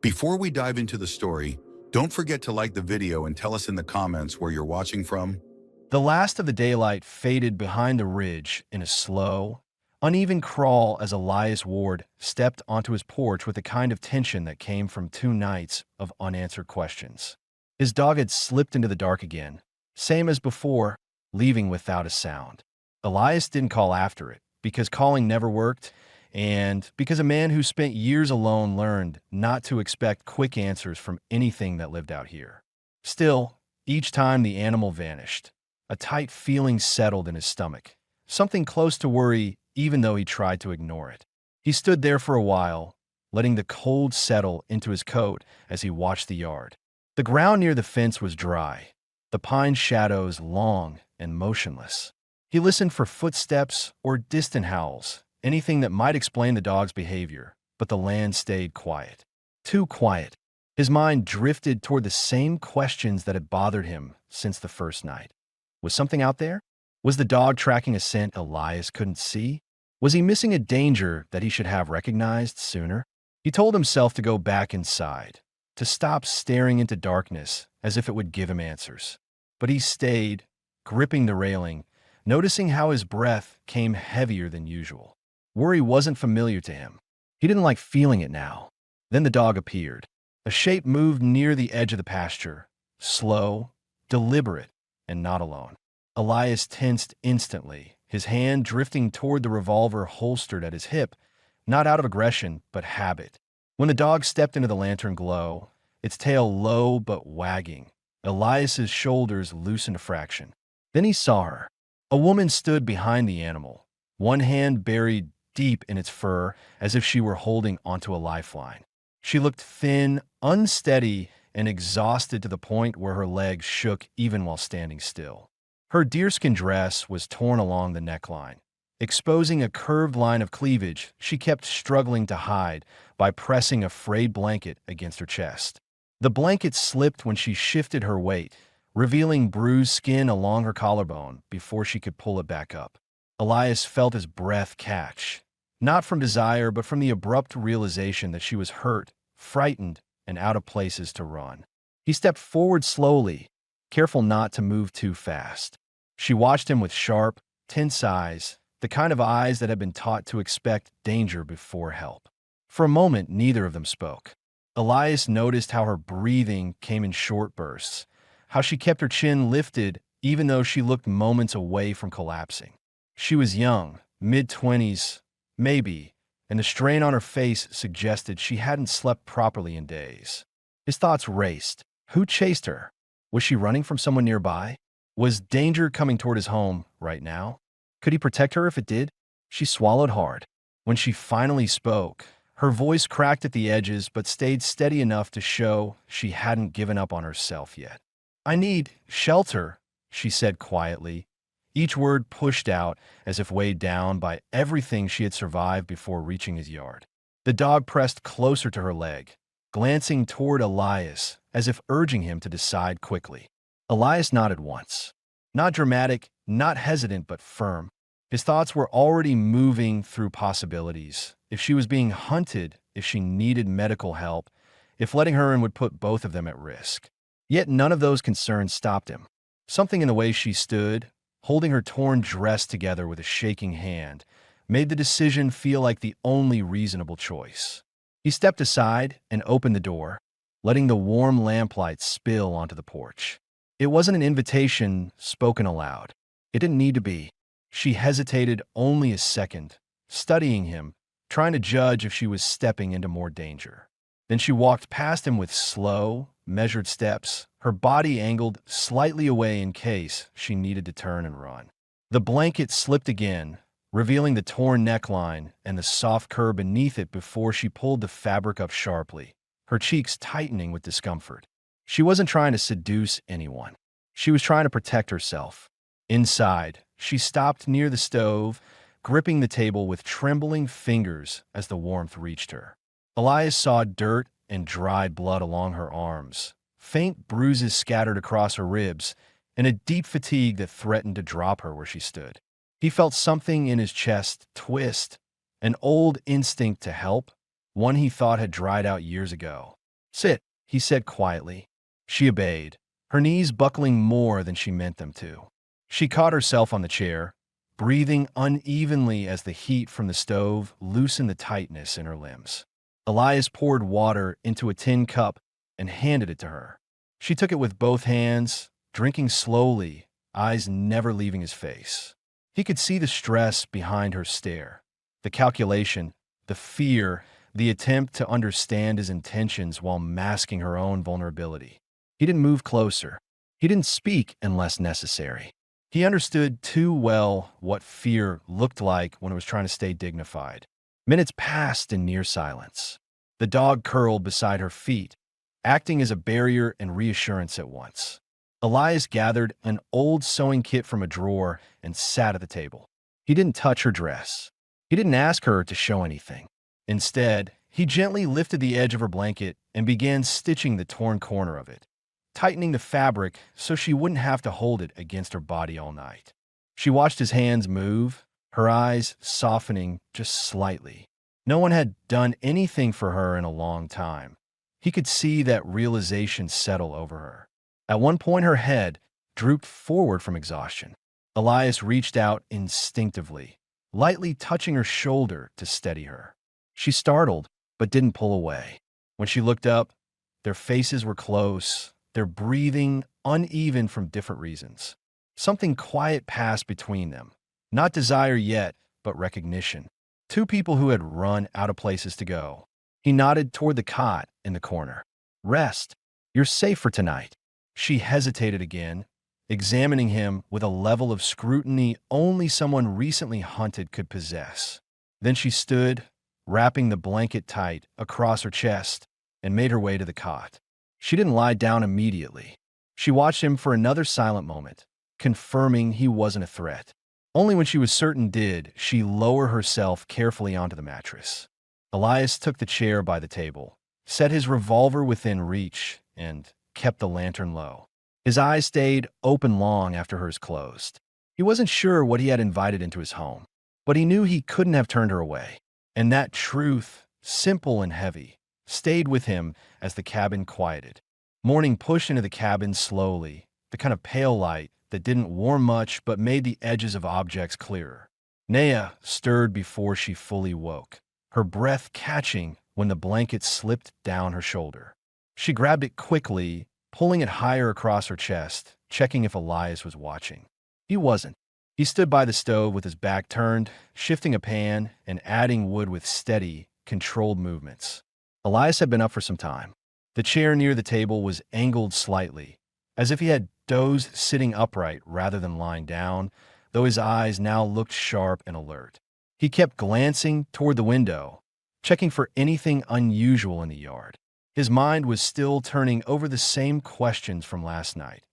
Before we dive into the story, don't forget to like the video and tell us in the comments where you're watching from. The last of the daylight faded behind the ridge in a slow, uneven crawl as Elias Ward stepped onto his porch with the kind of tension that came from 2 nights of unanswered questions. His dog had slipped into the dark again, same as before, leaving without a sound. Elias didn't call after it, because calling never worked, and because a man who spent years alone learned not to expect quick answers from anything that lived out here. Still, each time the animal vanished, a tight feeling settled in his stomach, something close to worry even though he tried to ignore it. He stood there for a while, letting the cold settle into his coat as he watched the yard. The ground near the fence was dry, the pine shadows long and motionless. He listened for footsteps or distant howls, anything that might explain the dog's behavior, but the land stayed quiet. Too quiet. His mind drifted toward the same questions that had bothered him since the first night. Was something out there? Was the dog tracking a scent Elias couldn't see? Was he missing a danger that he should have recognized sooner? He told himself to go back inside, to stop staring into darkness as if it would give him answers. But he stayed, gripping the railing, noticing how his breath came heavier than usual. Worry wasn't familiar to him. He didn't like feeling it now. Then the dog appeared. A shape moved near the edge of the pasture, slow, deliberate, and not alone. Elias tensed instantly, his hand drifting toward the revolver holstered at his hip, not out of aggression, but habit. When the dog stepped into the lantern glow, its tail low but wagging, Elias's shoulders loosened a fraction. Then he saw her. A woman stood behind the animal, one hand buried deep in its fur as if she were holding onto a lifeline. She looked thin, unsteady, and exhausted to the point where her legs shook even while standing still. Her deerskin dress was torn along the neckline, exposing a curved line of cleavage she kept struggling to hide by pressing a frayed blanket against her chest. The blanket slipped when she shifted her weight, revealing bruised skin along her collarbone before she could pull it back up. Elias felt his breath catch, not from desire but from the abrupt realization that she was hurt, frightened, and out of places to run. He stepped forward slowly, careful not to move too fast. She watched him with sharp, tense eyes, the kind of eyes that had been taught to expect danger before help. For a moment, neither of them spoke. Elias noticed how her breathing came in short bursts, how she kept her chin lifted even though she looked moments away from collapsing. She was young, mid-20s, maybe, and the strain on her face suggested she hadn't slept properly in days. His thoughts raced. Who chased her? Was she running from someone nearby? Was danger coming toward his home right now? Could he protect her if it did? She swallowed hard. When she finally spoke, her voice cracked at the edges but stayed steady enough to show she hadn't given up on herself yet. "I need shelter," she said quietly, each word pushed out as if weighed down by everything she had survived before reaching his yard. The dog pressed closer to her leg, glancing toward Elias as if urging him to decide quickly. Elias nodded once. Not dramatic, not hesitant, but firm. His thoughts were already moving through possibilities. If she was being hunted, if she needed medical help, if letting her in would put both of them at risk. Yet none of those concerns stopped him. Something in the way she stood, holding her torn dress together with a shaking hand, made the decision feel like the only reasonable choice. He stepped aside and opened the door, letting the warm lamplight spill onto the porch. It wasn't an invitation spoken aloud. It didn't need to be. She hesitated only a second, studying him, trying to judge if she was stepping into more danger. Then she walked past him with slow, measured steps, her body angled slightly away in case she needed to turn and run. The blanket slipped again, revealing the torn neckline and the soft curve beneath it before she pulled the fabric up sharply, her cheeks tightening with discomfort. She wasn't trying to seduce anyone. She was trying to protect herself. Inside, she stopped near the stove, gripping the table with trembling fingers as the warmth reached her. Elias saw dirt and dried blood along her arms, faint bruises scattered across her ribs, and a deep fatigue that threatened to drop her where she stood. He felt something in his chest twist, an old instinct to help, one he thought had dried out years ago. "Sit," he said quietly. She obeyed, her knees buckling more than she meant them to. She caught herself on the chair, breathing unevenly as the heat from the stove loosened the tightness in her limbs. Elias poured water into a tin cup and handed it to her. She took it with both hands, drinking slowly, eyes never leaving his face. He could see the stress behind her stare, the calculation, the fear, the attempt to understand his intentions while masking her own vulnerability. He didn't move closer. He didn't speak unless necessary. He understood too well what fear looked like when it was trying to stay dignified. Minutes passed in near silence. The dog curled beside her feet, acting as a barrier and reassurance at once. Elias gathered an old sewing kit from a drawer and sat at the table. He didn't touch her dress. He didn't ask her to show anything. Instead, he gently lifted the edge of her blanket and began stitching the torn corner of it, tightening the fabric so she wouldn't have to hold it against her body all night. She watched his hands move, her eyes softening just slightly. No one had done anything for her in a long time. He could see that realization settle over her. At one point, her head drooped forward from exhaustion. Elias reached out instinctively, lightly touching her shoulder to steady her. She startled, but didn't pull away. When she looked up, their faces were close, their breathing uneven from different reasons. Something quiet passed between them. Not desire yet, but recognition. Two people who had run out of places to go. He nodded toward the cot in the corner. "Rest. You're safe for tonight." She hesitated again, examining him with a level of scrutiny only someone recently hunted could possess. Then she stood, wrapping the blanket tight across her chest, and made her way to the cot. She didn't lie down immediately. She watched him for another silent moment, confirming he wasn't a threat. Only when she was certain did she lower herself carefully onto the mattress. Elias took the chair by the table, set his revolver within reach, and kept the lantern low. His eyes stayed open long after hers closed. He wasn't sure what he had invited into his home, but he knew he couldn't have turned her away. And that truth, simple and heavy, stayed with him as the cabin quieted. Morning pushed into the cabin slowly, the kind of pale light that didn't warm much but made the edges of objects clearer. Naya stirred before she fully woke, her breath catching when the blanket slipped down her shoulder. She grabbed it quickly, pulling it higher across her chest, checking if Elias was watching. He wasn't. He stood by the stove with his back turned, shifting a pan and adding wood with steady, controlled movements. Elias had been up for some time. The chair near the table was angled slightly, as if he had dozed sitting upright rather than lying down, though his eyes now looked sharp and alert. He kept glancing toward the window, checking for anything unusual in the yard. His mind was still turning over the same questions from last night.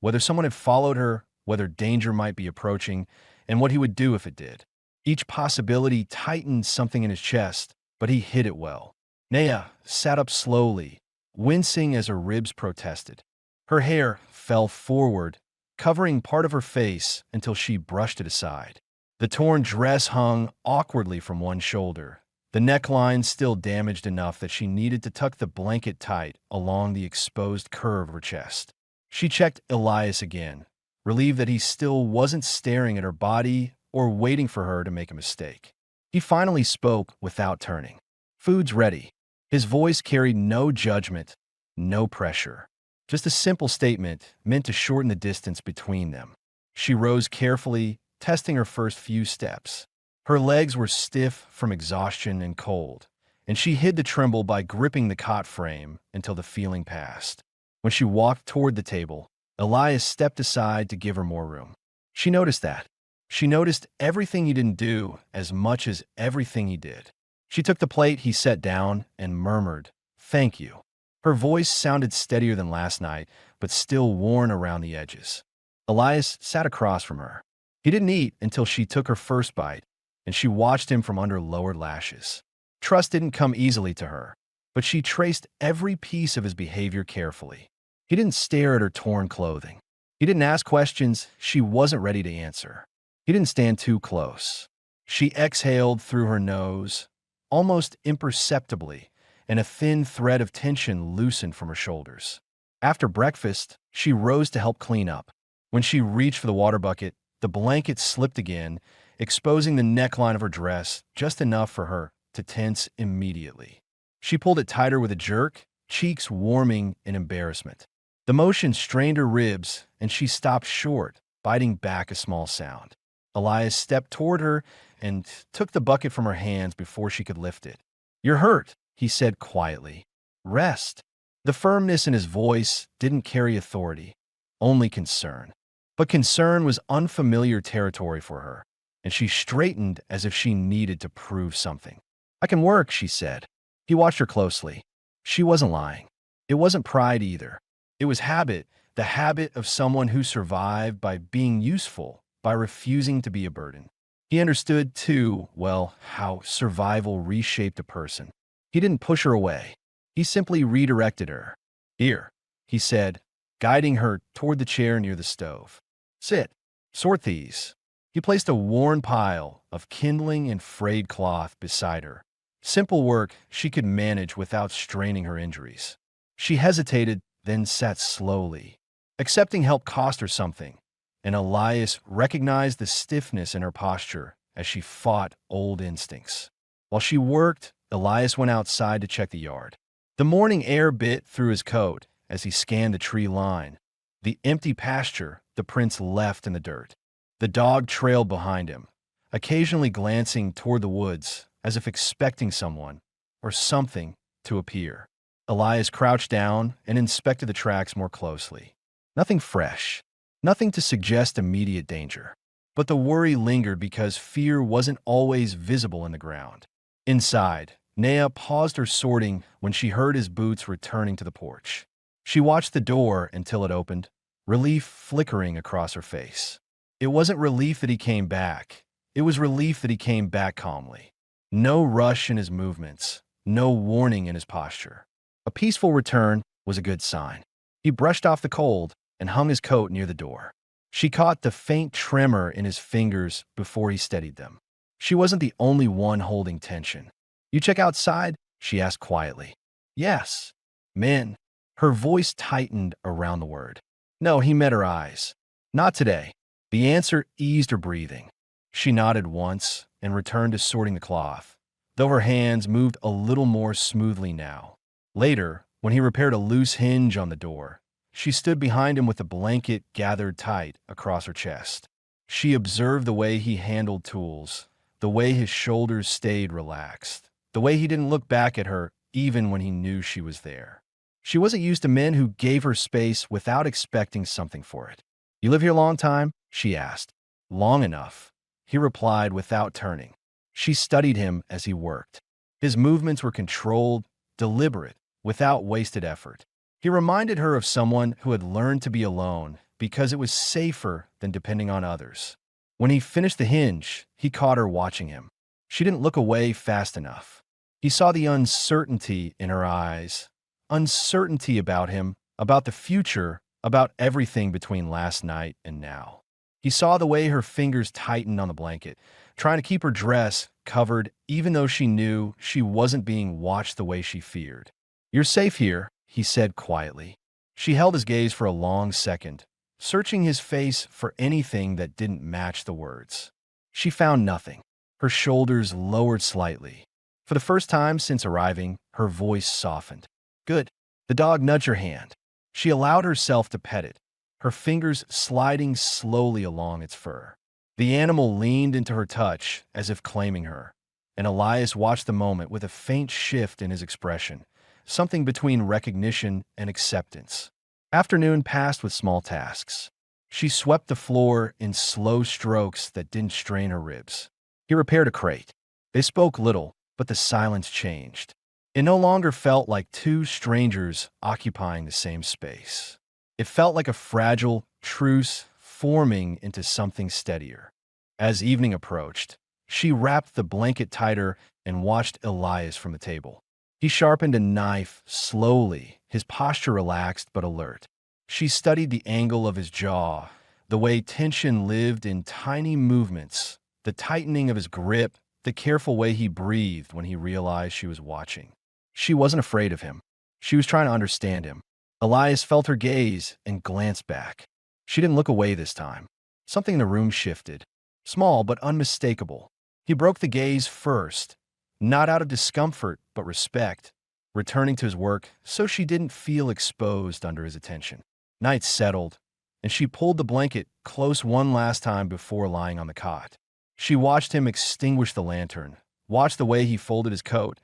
Whether someone had followed her, whether danger might be approaching, and what he would do if it did. Each possibility tightened something in his chest, but he hid it well. Naya sat up slowly, wincing as her ribs protested. Her hair fell forward, covering part of her face until she brushed it aside. The torn dress hung awkwardly from one shoulder, the neckline still damaged enough that she needed to tuck the blanket tight along the exposed curve of her chest. She checked Elias again, relieved that he still wasn't staring at her body or waiting for her to make a mistake. He finally spoke without turning. "Food's ready." His voice carried no judgment, no pressure. Just a simple statement meant to shorten the distance between them. She rose carefully, testing her first few steps. Her legs were stiff from exhaustion and cold, and she hid the tremble by gripping the cot frame until the feeling passed. When she walked toward the table, Elias stepped aside to give her more room. She noticed that. She noticed everything he didn't do as much as everything he did. She took the plate he set down and murmured, "Thank you." Her voice sounded steadier than last night, but still worn around the edges. Elias sat across from her. He didn't eat until she took her first bite, and she watched him from under lowered lashes. Trust didn't come easily to her, but she traced every piece of his behavior carefully. He didn't stare at her torn clothing. He didn't ask questions she wasn't ready to answer. He didn't stand too close. She exhaled through her nose, almost imperceptibly, and a thin thread of tension loosened from her shoulders. After breakfast, she rose to help clean up. When she reached for the water bucket, the blanket slipped again, exposing the neckline of her dress just enough for her to tense immediately. She pulled it tighter with a jerk, cheeks warming in embarrassment. The motion strained her ribs, and she stopped short, biting back a small sound. Elias stepped toward her and took the bucket from her hands before she could lift it. "You're hurt," he said quietly. "Rest." The firmness in his voice didn't carry authority, only concern. But concern was unfamiliar territory for her, and she straightened as if she needed to prove something. "I can work," she said. He watched her closely. She wasn't lying. It wasn't pride either. It was habit, the habit of someone who survived by being useful, by refusing to be a burden. He understood, too, well, how survival reshaped a person. He didn't push her away. He simply redirected her. "Here," he said, guiding her toward the chair near the stove. "Sit. Sort these." He placed a worn pile of kindling and frayed cloth beside her. Simple work she could manage without straining her injuries. She hesitated, then sat slowly. Accepting help cost her something, and Elias recognized the stiffness in her posture as she fought old instincts. While she worked, Elias went outside to check the yard. The morning air bit through his coat as he scanned the tree line, the empty pasture the prince left in the dirt. The dog trailed behind him, occasionally glancing toward the woods as if expecting someone or something to appear. Elias crouched down and inspected the tracks more closely. Nothing fresh, nothing to suggest immediate danger. But the worry lingered because fear wasn't always visible in the ground. Inside, Nea paused her sorting when she heard his boots returning to the porch. She watched the door until it opened, relief flickering across her face. It wasn't relief that he came back. It was relief that he came back calmly. No rush in his movements, no warning in his posture. A peaceful return was a good sign. He brushed off the cold and hung his coat near the door. She caught the faint tremor in his fingers before he steadied them. She wasn't the only one holding tension. "You check outside?" she asked quietly. "Yes." "Men." Her voice tightened around the word. No, he met her eyes. "Not today." The answer eased her breathing. She nodded once and returned to sorting the cloth, though her hands moved a little more smoothly now. Later, when he repaired a loose hinge on the door, she stood behind him with the blanket gathered tight across her chest. She observed the way he handled tools, the way his shoulders stayed relaxed, the way he didn't look back at her even when he knew she was there. She wasn't used to men who gave her space without expecting something for it. "You live here a long time?" she asked. "Long enough," he replied without turning. She studied him as he worked. His movements were controlled, deliberate, without wasted effort. He reminded her of someone who had learned to be alone because it was safer than depending on others. When he finished the hinge, he caught her watching him. She didn't look away fast enough. He saw the uncertainty in her eyes, uncertainty about him, about the future, about everything between last night and now. He saw the way her fingers tightened on the blanket, trying to keep her dress covered even though she knew she wasn't being watched the way she feared. "You're safe here," he said quietly. She held his gaze for a long second, searching his face for anything that didn't match the words. She found nothing. Her shoulders lowered slightly. For the first time since arriving, her voice softened. "Good." The dog nudged her hand. She allowed herself to pet it, her fingers sliding slowly along its fur. The animal leaned into her touch as if claiming her, and Elias watched the moment with a faint shift in his expression, something between recognition and acceptance. Afternoon passed with small tasks. She swept the floor in slow strokes that didn't strain her ribs. He repaired a crate. They spoke little, but the silence changed. It no longer felt like two strangers occupying the same space. It felt like a fragile truce forming into something steadier. As evening approached, she wrapped the blanket tighter and watched Elias from the table. He sharpened a knife slowly, his posture relaxed but alert. She studied the angle of his jaw, the way tension lived in tiny movements, the tightening of his grip, the careful way he breathed when he realized she was watching. She wasn't afraid of him. She was trying to understand him. Elias felt her gaze and glanced back. She didn't look away this time. Something in the room shifted. Small but unmistakable. He broke the gaze first, not out of discomfort but respect, returning to his work so she didn't feel exposed under his attention. Night settled, and she pulled the blanket close one last time before lying on the cot. She watched him extinguish the lantern, watched the way he folded his coat,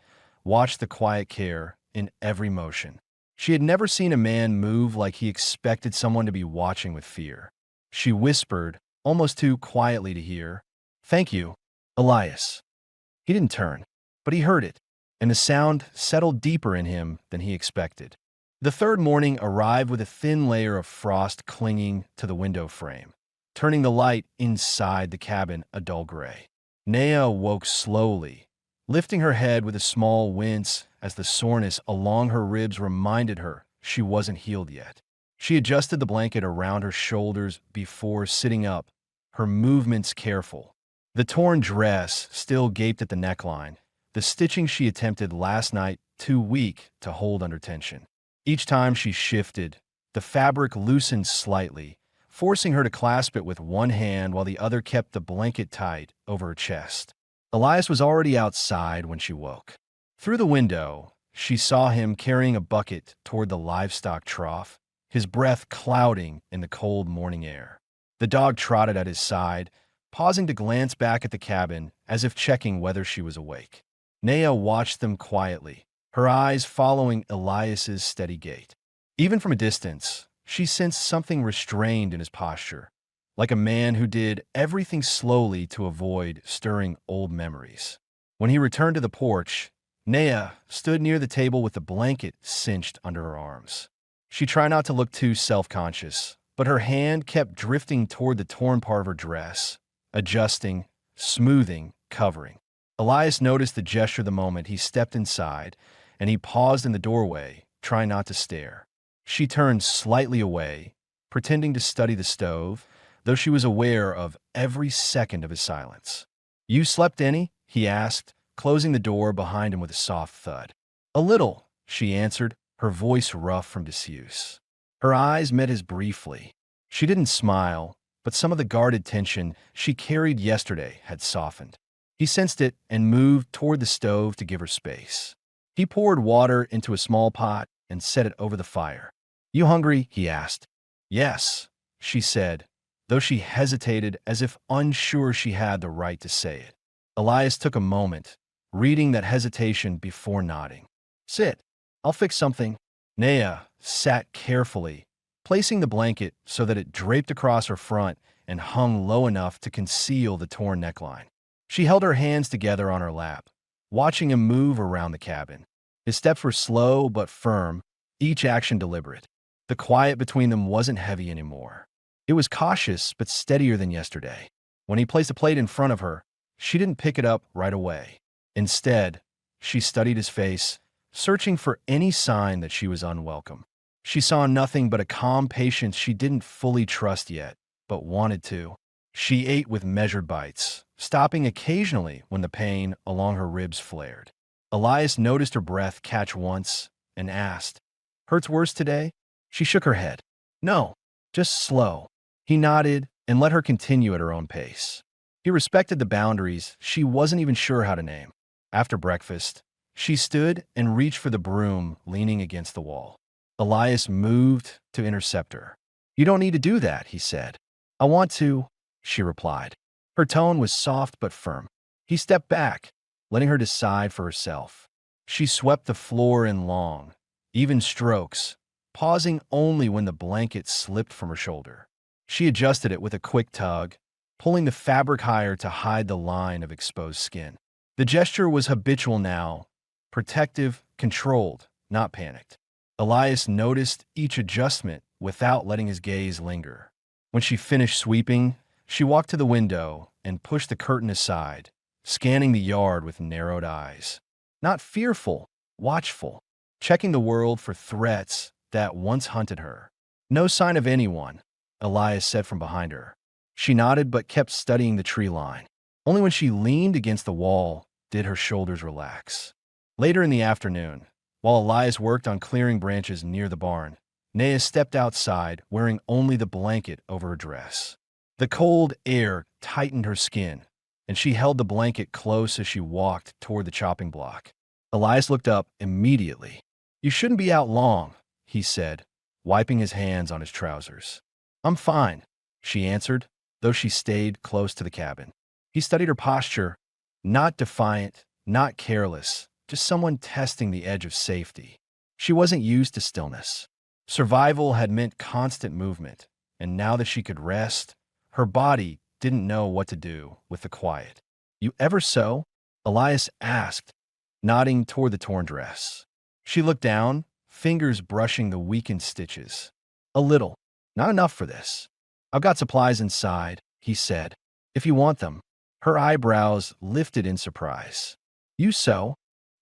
watched the quiet care in every motion. She had never seen a man move like he expected someone to be watching with fear. She whispered, almost too quietly to hear, "Thank you, Elias." He didn't turn, but he heard it, and the sound settled deeper in him than he expected. The third morning arrived with a thin layer of frost clinging to the window frame, turning the light inside the cabin a dull gray. Naya woke slowly, lifting her head with a small wince as the soreness along her ribs reminded her she wasn't healed yet. She adjusted the blanket around her shoulders before sitting up, her movements careful. The torn dress still gaped at the neckline, the stitching she attempted last night too weak to hold under tension. Each time she shifted, the fabric loosened slightly, forcing her to clasp it with one hand while the other kept the blanket tight over her chest. Elias was already outside when she woke. Through the window, she saw him carrying a bucket toward the livestock trough, his breath clouding in the cold morning air. The dog trotted at his side, pausing to glance back at the cabin as if checking whether she was awake. Naya watched them quietly, her eyes following Elias's steady gait. Even from a distance, she sensed something restrained in his posture, like a man who did everything slowly to avoid stirring old memories. When he returned to the porch, Naya stood near the table with the blanket cinched under her arms. She tried not to look too self-conscious, but her hand kept drifting toward the torn part of her dress, adjusting, smoothing, covering. Elias noticed the gesture the moment he stepped inside, and he paused in the doorway, trying not to stare. She turned slightly away, pretending to study the stove, though she was aware of every second of his silence. "You slept any?" he asked, closing the door behind him with a soft thud. "A little," she answered, her voice rough from disuse. Her eyes met his briefly. She didn't smile, but some of the guarded tension she carried yesterday had softened. He sensed it and moved toward the stove to give her space. He poured water into a small pot and set it over the fire. "You hungry?" he asked. "Yes," she said, though she hesitated as if unsure she had the right to say it. Elias took a moment, reading that hesitation before nodding. "Sit. I'll fix something." Naya sat carefully, placing the blanket so that it draped across her front and hung low enough to conceal the torn neckline. She held her hands together on her lap, watching him move around the cabin. His steps were slow but firm, each action deliberate. The quiet between them wasn't heavy anymore. It was cautious but steadier than yesterday. When he placed a plate in front of her, she didn't pick it up right away. Instead, she studied his face, searching for any sign that she was unwelcome. She saw nothing but a calm patience she didn't fully trust yet, but wanted to. She ate with measured bites, stopping occasionally when the pain along her ribs flared. Elias noticed her breath catch once and asked, "Hurts worse today?" She shook her head. "No, just slow." He nodded and let her continue at her own pace. He respected the boundaries she wasn't even sure how to name. After breakfast, she stood and reached for the broom leaning against the wall. Elias moved to intercept her. "You don't need to do that," he said. "I want to," she replied. Her tone was soft but firm. He stepped back, letting her decide for herself. She swept the floor in long, even strokes, pausing only when the blanket slipped from her shoulder. She adjusted it with a quick tug, pulling the fabric higher to hide the line of exposed skin. The gesture was habitual now, protective, controlled, not panicked. Elias noticed each adjustment without letting his gaze linger. When she finished sweeping, she walked to the window and pushed the curtain aside, scanning the yard with narrowed eyes. Not fearful, watchful, checking the world for threats that once hunted her. "No sign of anyone," Elias said from behind her. She nodded but kept studying the tree line. Only when she leaned against the wall did her shoulders relax. Later in the afternoon, While Elias worked on clearing branches near the barn, Naya stepped outside wearing only the blanket over her dress. The cold air tightened her skin, and she held the blanket close as she walked toward the chopping block. Elias looked up immediately. "You shouldn't be out long," he said, wiping his hands on his trousers. "I'm fine," she answered, though she stayed close to the cabin. He studied her posture, not defiant, not careless, just someone testing the edge of safety. She wasn't used to stillness. Survival had meant constant movement, and now that she could rest, her body didn't know what to do with the quiet. "You ever sew?" Elias asked, nodding toward the torn dress. She looked down, fingers brushing the weakened stitches. "A little. Not enough for this. I've got supplies inside," he said, "if you want them." Her eyebrows lifted in surprise. "You sew?"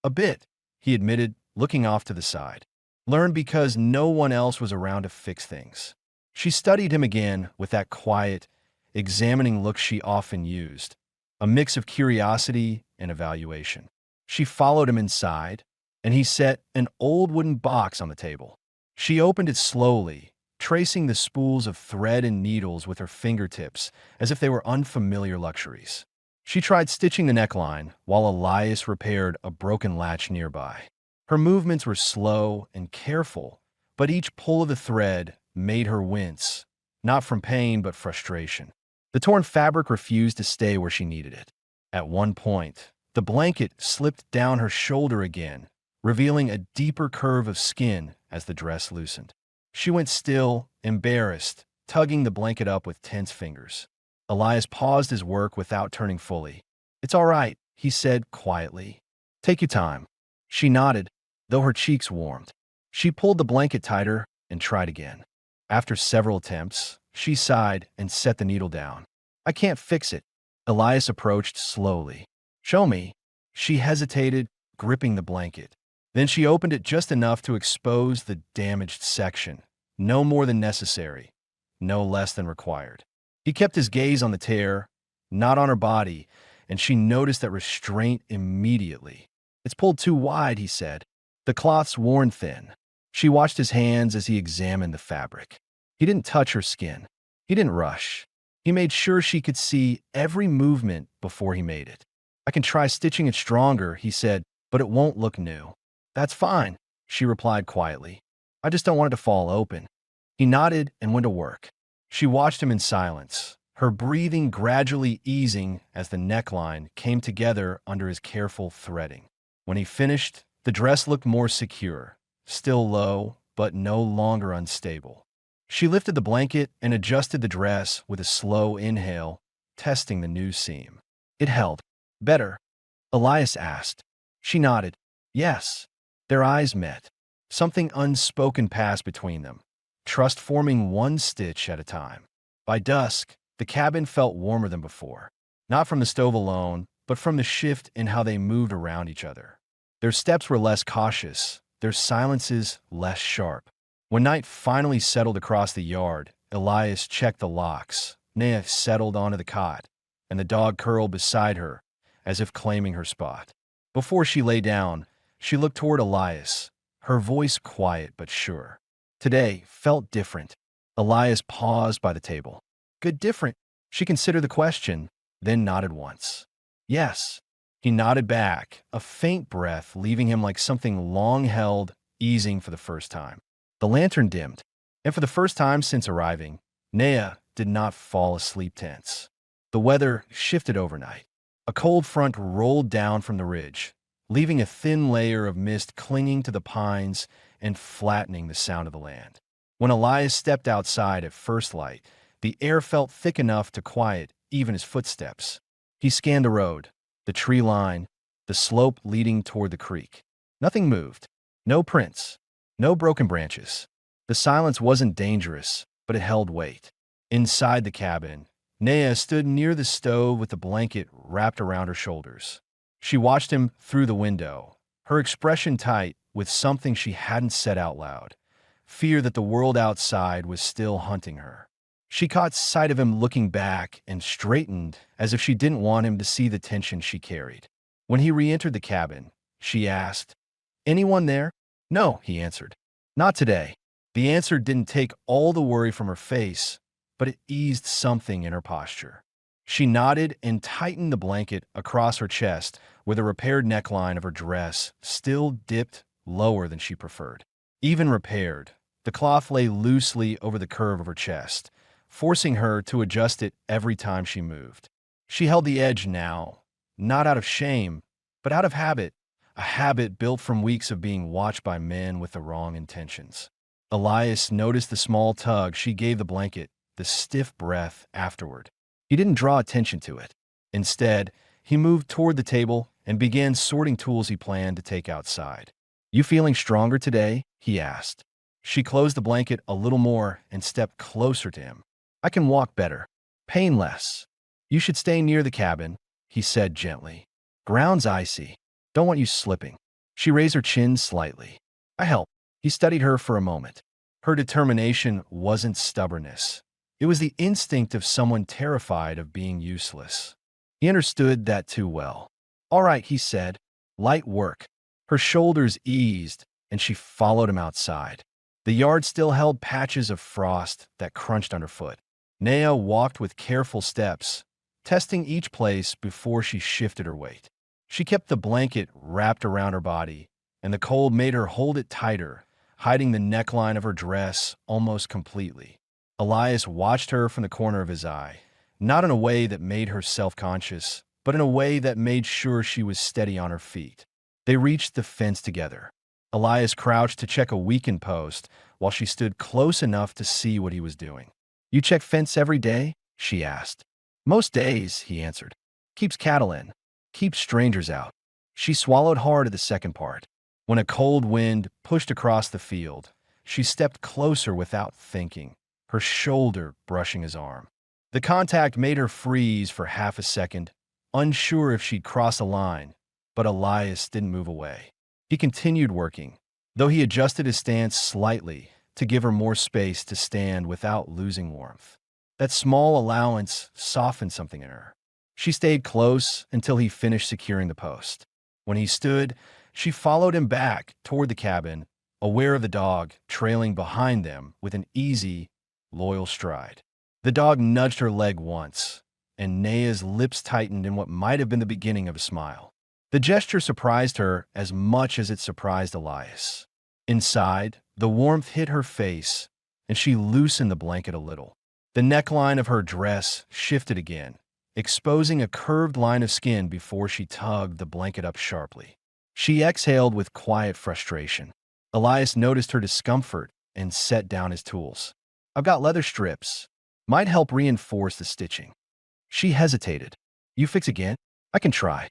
"A bit," he admitted, looking off to the side. "Learned because no one else was around to fix things." She studied him again with that quiet, examining look she often used, a mix of curiosity and evaluation. She followed him inside, and he set an old wooden box on the table. She opened it slowly, tracing the spools of thread and needles with her fingertips as if they were unfamiliar luxuries. She tried stitching the neckline while Elias repaired a broken latch nearby. Her movements were slow and careful, but each pull of the thread made her wince, not from pain but frustration. The torn fabric refused to stay where she needed it. At one point, the blanket slipped down her shoulder again, revealing a deeper curve of skin as the dress loosened. She went still, embarrassed, tugging the blanket up with tense fingers. Elias paused his work without turning fully. "It's all right," he said quietly. "Take your time." She nodded, though her cheeks warmed. She pulled the blanket tighter and tried again. After several attempts, she sighed and set the needle down. "I can't fix it." Elias approached slowly. "Show me." She hesitated, gripping the blanket. Then she opened it just enough to expose the damaged section. No more than necessary, no less than required. He kept his gaze on the tear, not on her body, and she noticed that restraint immediately. "It's pulled too wide," he said. "The cloth's worn thin." She watched his hands as he examined the fabric. He didn't touch her skin. He didn't rush. He made sure she could see every movement before he made it. "I can try stitching it stronger," he said, "but it won't look new." "That's fine," she replied quietly. "I just don't want it to fall open." He nodded and went to work. She watched him in silence, her breathing gradually easing as the neckline came together under his careful threading. When he finished, the dress looked more secure, still low, but no longer unstable. She lifted the blanket and adjusted the dress with a slow inhale, testing the new seam. It held. "Better?" Elias asked. She nodded. "Yes." Their eyes met. Something unspoken passed between them, trust forming one stitch at a time. By dusk, the cabin felt warmer than before, not from the stove alone, but from the shift in how they moved around each other. Their steps were less cautious, their silences less sharp. When night finally settled across the yard, Elias checked the locks. Naya settled onto the cot, and the dog curled beside her, as if claiming her spot. Before she lay down, she looked toward Elias, her voice quiet but sure. Today felt different. Elias paused by the table. "Good different?" She considered the question, then nodded once. "Yes." He nodded back, a faint breath leaving him like something long held, easing for the first time. The lantern dimmed, and for the first time since arriving, Naya did not fall asleep tense. The weather shifted overnight. A cold front rolled down from the ridge, leaving a thin layer of mist clinging to the pines and flattening the sound of the land. When Elias stepped outside at first light, the air felt thick enough to quiet even his footsteps. He scanned the road, the tree line, the slope leading toward the creek. Nothing moved. No prints. No broken branches. The silence wasn't dangerous, but it held weight. Inside the cabin, Naya stood near the stove with the blanket wrapped around her shoulders. She watched him through the window, her expression tight with something she hadn't said out loud, fear that the world outside was still hunting her. She caught sight of him looking back and straightened as if she didn't want him to see the tension she carried. When he re-entered the cabin, she asked, "Anyone there?" No, he answered. Not today. The answer didn't take all the worry from her face, but it eased something in her posture. She nodded and tightened the blanket across her chest, where the repaired neckline of her dress still dipped lower than she preferred. Even repaired, the cloth lay loosely over the curve of her chest, forcing her to adjust it every time she moved. She held the edge now, not out of shame, but out of habit, a habit built from weeks of being watched by men with the wrong intentions. Elias noticed the small tug she gave the blanket, the stiff breath afterward. He didn't draw attention to it. Instead, he moved toward the table and began sorting tools he planned to take outside. You feeling stronger today? He asked. She closed the blanket a little more and stepped closer to him. I can walk better. Pain less. You should stay near the cabin, he said gently. Ground's icy. Don't want you slipping. She raised her chin slightly. I help. He studied her for a moment. Her determination wasn't stubbornness. It was the instinct of someone terrified of being useless. He understood that too well. All right, he said. Light work. Her shoulders eased, and she followed him outside. The yard still held patches of frost that crunched underfoot. Naya walked with careful steps, testing each place before she shifted her weight. She kept the blanket wrapped around her body, and the cold made her hold it tighter, hiding the neckline of her dress almost completely. Elias watched her from the corner of his eye, not in a way that made her self-conscious, but in a way that made sure she was steady on her feet. They reached the fence together. Elias crouched to check a weakened post, while she stood close enough to see what he was doing. You check fence every day? She asked. Most days, he answered. Keeps cattle in. Keeps strangers out. She swallowed hard at the second part. When a cold wind pushed across the field, she stepped closer without thinking, her shoulder brushing his arm. The contact made her freeze for half a second, unsure if she'd cross a line, but Elias didn't move away. He continued working, though he adjusted his stance slightly to give her more space to stand without losing warmth. That small allowance softened something in her. She stayed close until he finished securing the post. When he stood, she followed him back toward the cabin, aware of the dog trailing behind them with an easy, loyal stride. The dog nudged her leg once, and Naya's lips tightened in what might have been the beginning of a smile. The gesture surprised her as much as it surprised Elias. Inside, the warmth hit her face, and she loosened the blanket a little. The neckline of her dress shifted again, exposing a curved line of skin before she tugged the blanket up sharply. She exhaled with quiet frustration. Elias noticed her discomfort and set down his tools. I've got leather strips. Might help reinforce the stitching. She hesitated. You fix again? I can try.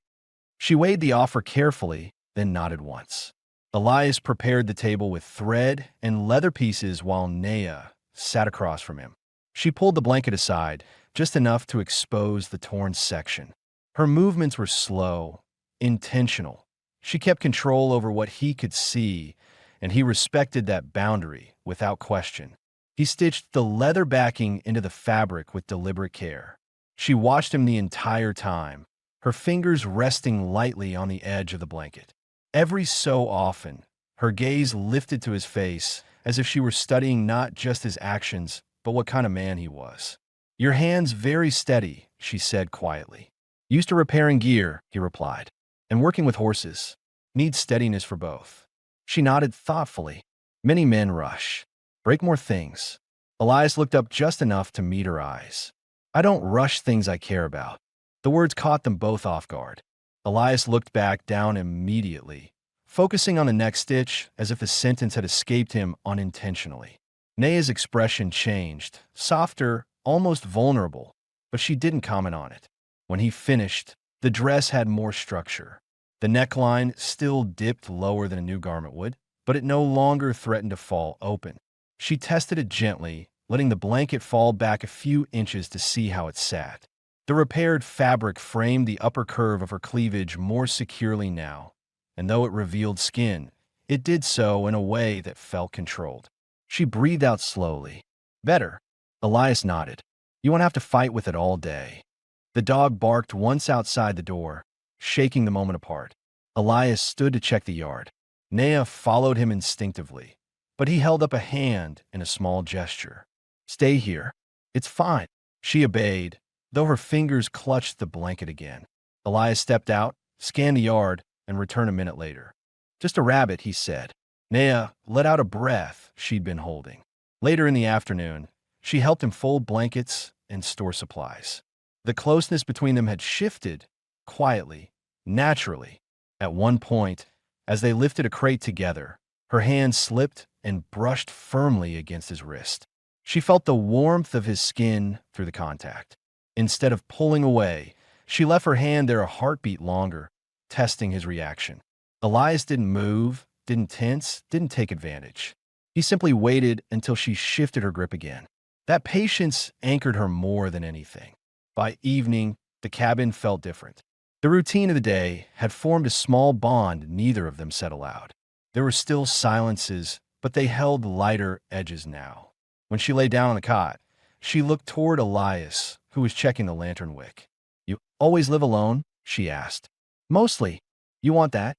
She weighed the offer carefully, then nodded once. Elias prepared the table with thread and leather pieces while Naya sat across from him. She pulled the blanket aside, just enough to expose the torn section. Her movements were slow, intentional. She kept control over what he could see, and he respected that boundary without question. He stitched the leather backing into the fabric with deliberate care. She watched him the entire time, her fingers resting lightly on the edge of the blanket. Every so often, her gaze lifted to his face as if she were studying not just his actions, but what kind of man he was. Your hand's very steady, she said quietly. Used to repairing gear, he replied, and working with horses. Needs steadiness for both. She nodded thoughtfully. Many men rush. Break more things. Elias looked up just enough to meet her eyes. I don't rush things I care about. The words caught them both off guard. Elias looked back down immediately, focusing on the next stitch as if the sentence had escaped him unintentionally. Naya's expression changed, softer, almost vulnerable, but she didn't comment on it. When he finished, the dress had more structure. The neckline still dipped lower than a new garment would, but it no longer threatened to fall open. She tested it gently, letting the blanket fall back a few inches to see how it sat. The repaired fabric framed the upper curve of her cleavage more securely now, and though it revealed skin, it did so in a way that felt controlled. She breathed out slowly. Better. Elias nodded. You won't have to fight with it all day. The dog barked once outside the door, shaking the moment apart. Elias stood to check the yard. Nea followed him instinctively, but he held up a hand in a small gesture. Stay here. It's fine. She obeyed, though her fingers clutched the blanket again. Elias stepped out, scanned the yard, and returned a minute later. Just a rabbit, he said. Nea let out a breath she'd been holding. Later in the afternoon, she helped him fold blankets and store supplies. The closeness between them had shifted, quietly, naturally. At one point, as they lifted a crate together, her hand slipped and brushed firmly against his wrist. She felt the warmth of his skin through the contact. Instead of pulling away, she left her hand there a heartbeat longer, testing his reaction. Elias didn't move, didn't tense, didn't take advantage. He simply waited until she shifted her grip again. That patience anchored her more than anything. By evening, the cabin felt different. The routine of the day had formed a small bond neither of them said aloud. There were still silences, but they held lighter edges now. When she lay down on the cot, she looked toward Elias, who was checking the lantern wick. You always live alone? She asked. Mostly. You want that?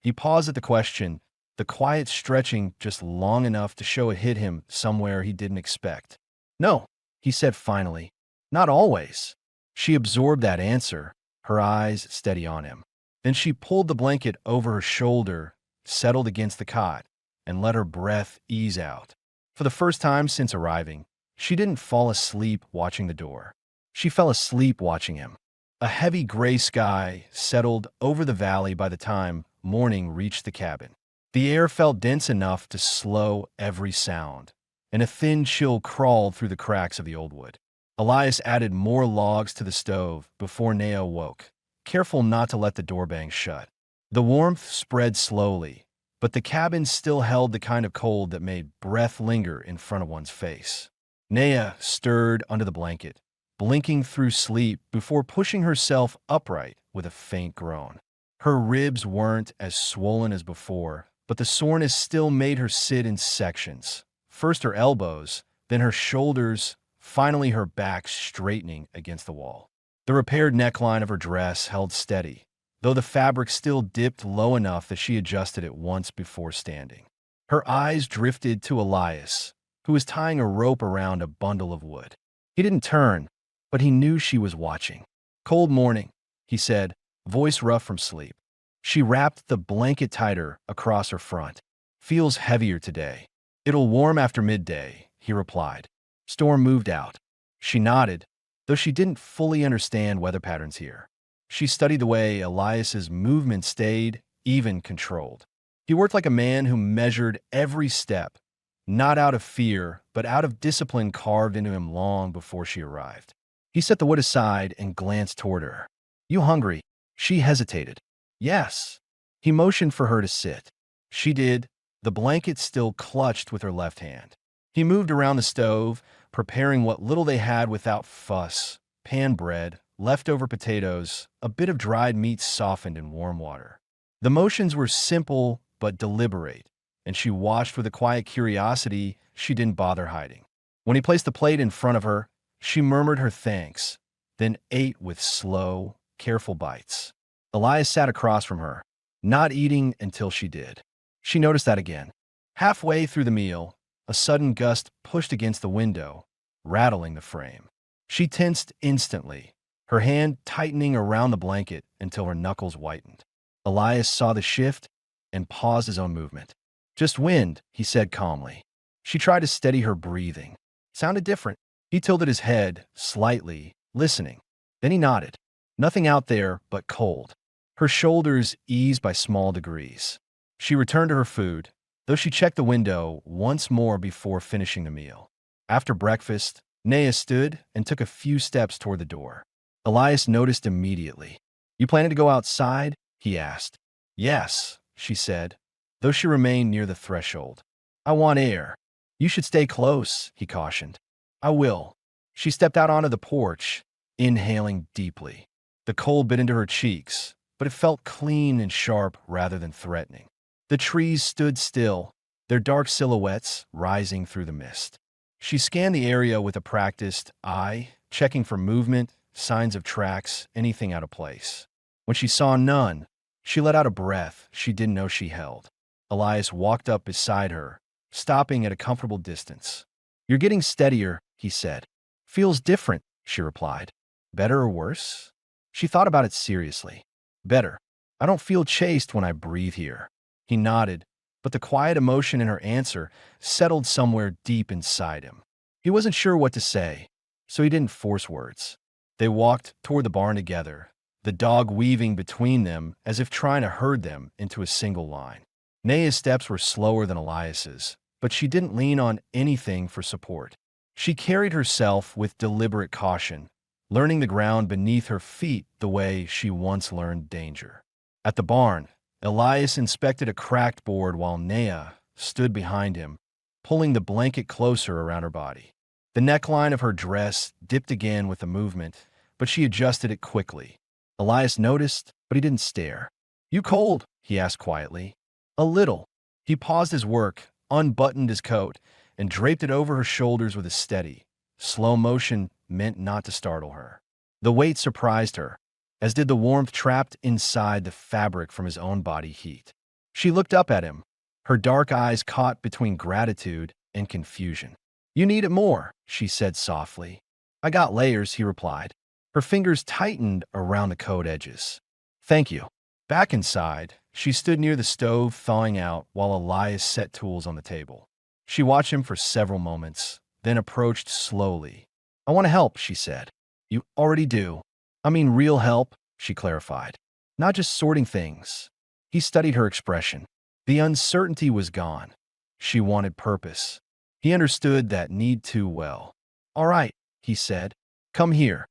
He paused at the question, the quiet stretching just long enough to show it hit him somewhere he didn't expect. No, he said finally. Not always. She absorbed that answer, her eyes steady on him. Then she pulled the blanket over her shoulder, settled against the cot, and let her breath ease out. For the first time since arriving, she didn't fall asleep watching the door. She fell asleep watching him. A heavy gray sky settled over the valley by the time morning reached the cabin. The air felt dense enough to slow every sound, and a thin chill crawled through the cracks of the old wood. Elias added more logs to the stove before Nea woke, careful not to let the door bang shut. The warmth spread slowly, but the cabin still held the kind of cold that made breath linger in front of one's face. Nea stirred under the blanket, blinking through sleep before pushing herself upright with a faint groan. Her ribs weren't as swollen as before, but the soreness still made her sit in sections. First her elbows, then her shoulders, finally her back straightening against the wall. The repaired neckline of her dress held steady, though the fabric still dipped low enough that she adjusted it once before standing. Her eyes drifted to Elias, who was tying a rope around a bundle of wood. He didn't turn, but he knew she was watching. Cold morning, he said, voice rough from sleep. She wrapped the blanket tighter across her front. Feels heavier today. It'll warm after midday, he replied. Storm moved out. She nodded, though she didn't fully understand weather patterns here. She studied the way Elias's movement stayed, even controlled. He worked like a man who measured every step, not out of fear, but out of discipline carved into him long before she arrived. He set the wood aside and glanced toward her. You hungry? She hesitated. Yes. He motioned for her to sit. She did, the blanket still clutched with her left hand. He moved around the stove, preparing what little they had without fuss: pan bread, leftover potatoes, a bit of dried meat softened in warm water. The motions were simple but deliberate, and she watched with a quiet curiosity she didn't bother hiding. When he placed the plate in front of her, she murmured her thanks, then ate with slow, careful bites. Elias sat across from her, not eating until she did. She noticed that again. Halfway through the meal, a sudden gust pushed against the window, rattling the frame. She tensed instantly, her hand tightening around the blanket until her knuckles whitened. Elias saw the shift and paused his own movement. Just wind, he said calmly. She tried to steady her breathing. Sounded different. He tilted his head slightly, listening. Then he nodded. Nothing out there but cold. Her shoulders eased by small degrees. She returned to her food, though she checked the window once more before finishing the meal. After breakfast, Nea stood and took a few steps toward the door. Elias noticed immediately. You planning to go outside? He asked. Yes, she said, though she remained near the threshold. I want air. You should stay close, he cautioned. I will. She stepped out onto the porch, inhaling deeply. The cold bit into her cheeks, but it felt clean and sharp rather than threatening. The trees stood still, their dark silhouettes rising through the mist. She scanned the area with a practiced eye, checking for movement, signs of tracks, anything out of place. When she saw none, she let out a breath she didn't know she held. Elias walked up beside her, stopping at a comfortable distance. "You're getting steadier," he said. "Feels different," she replied. "Better or worse?" She thought about it seriously. "Better. I don't feel chased when I breathe here." He nodded, but the quiet emotion in her answer settled somewhere deep inside him. He wasn't sure what to say, so he didn't force words. They walked toward the barn together, the dog weaving between them as if trying to herd them into a single line. Naya's steps were slower than Elias's, but she didn't lean on anything for support. She carried herself with deliberate caution, learning the ground beneath her feet the way she once learned danger. At the barn, Elias inspected a cracked board while Naya stood behind him, pulling the blanket closer around her body. The neckline of her dress dipped again with the movement, but she adjusted it quickly. Elias noticed, but he didn't stare. "You cold?" he asked quietly. "A little." He paused his work, unbuttoned his coat, and draped it over her shoulders with a steady, slow motion meant not to startle her. The weight surprised her, as did the warmth trapped inside the fabric from his own body heat. She looked up at him, her dark eyes caught between gratitude and confusion. "You need it more," she said softly. "I got layers," he replied. Her fingers tightened around the coat edges. "Thank you." Back inside, she stood near the stove thawing out while Elias set tools on the table. She watched him for several moments, then approached slowly. "I want to help," she said. "You already do." "I mean real help," she clarified. "Not just sorting things." He studied her expression. The uncertainty was gone. She wanted purpose. He understood that need too well. "All right," he said. "Come here."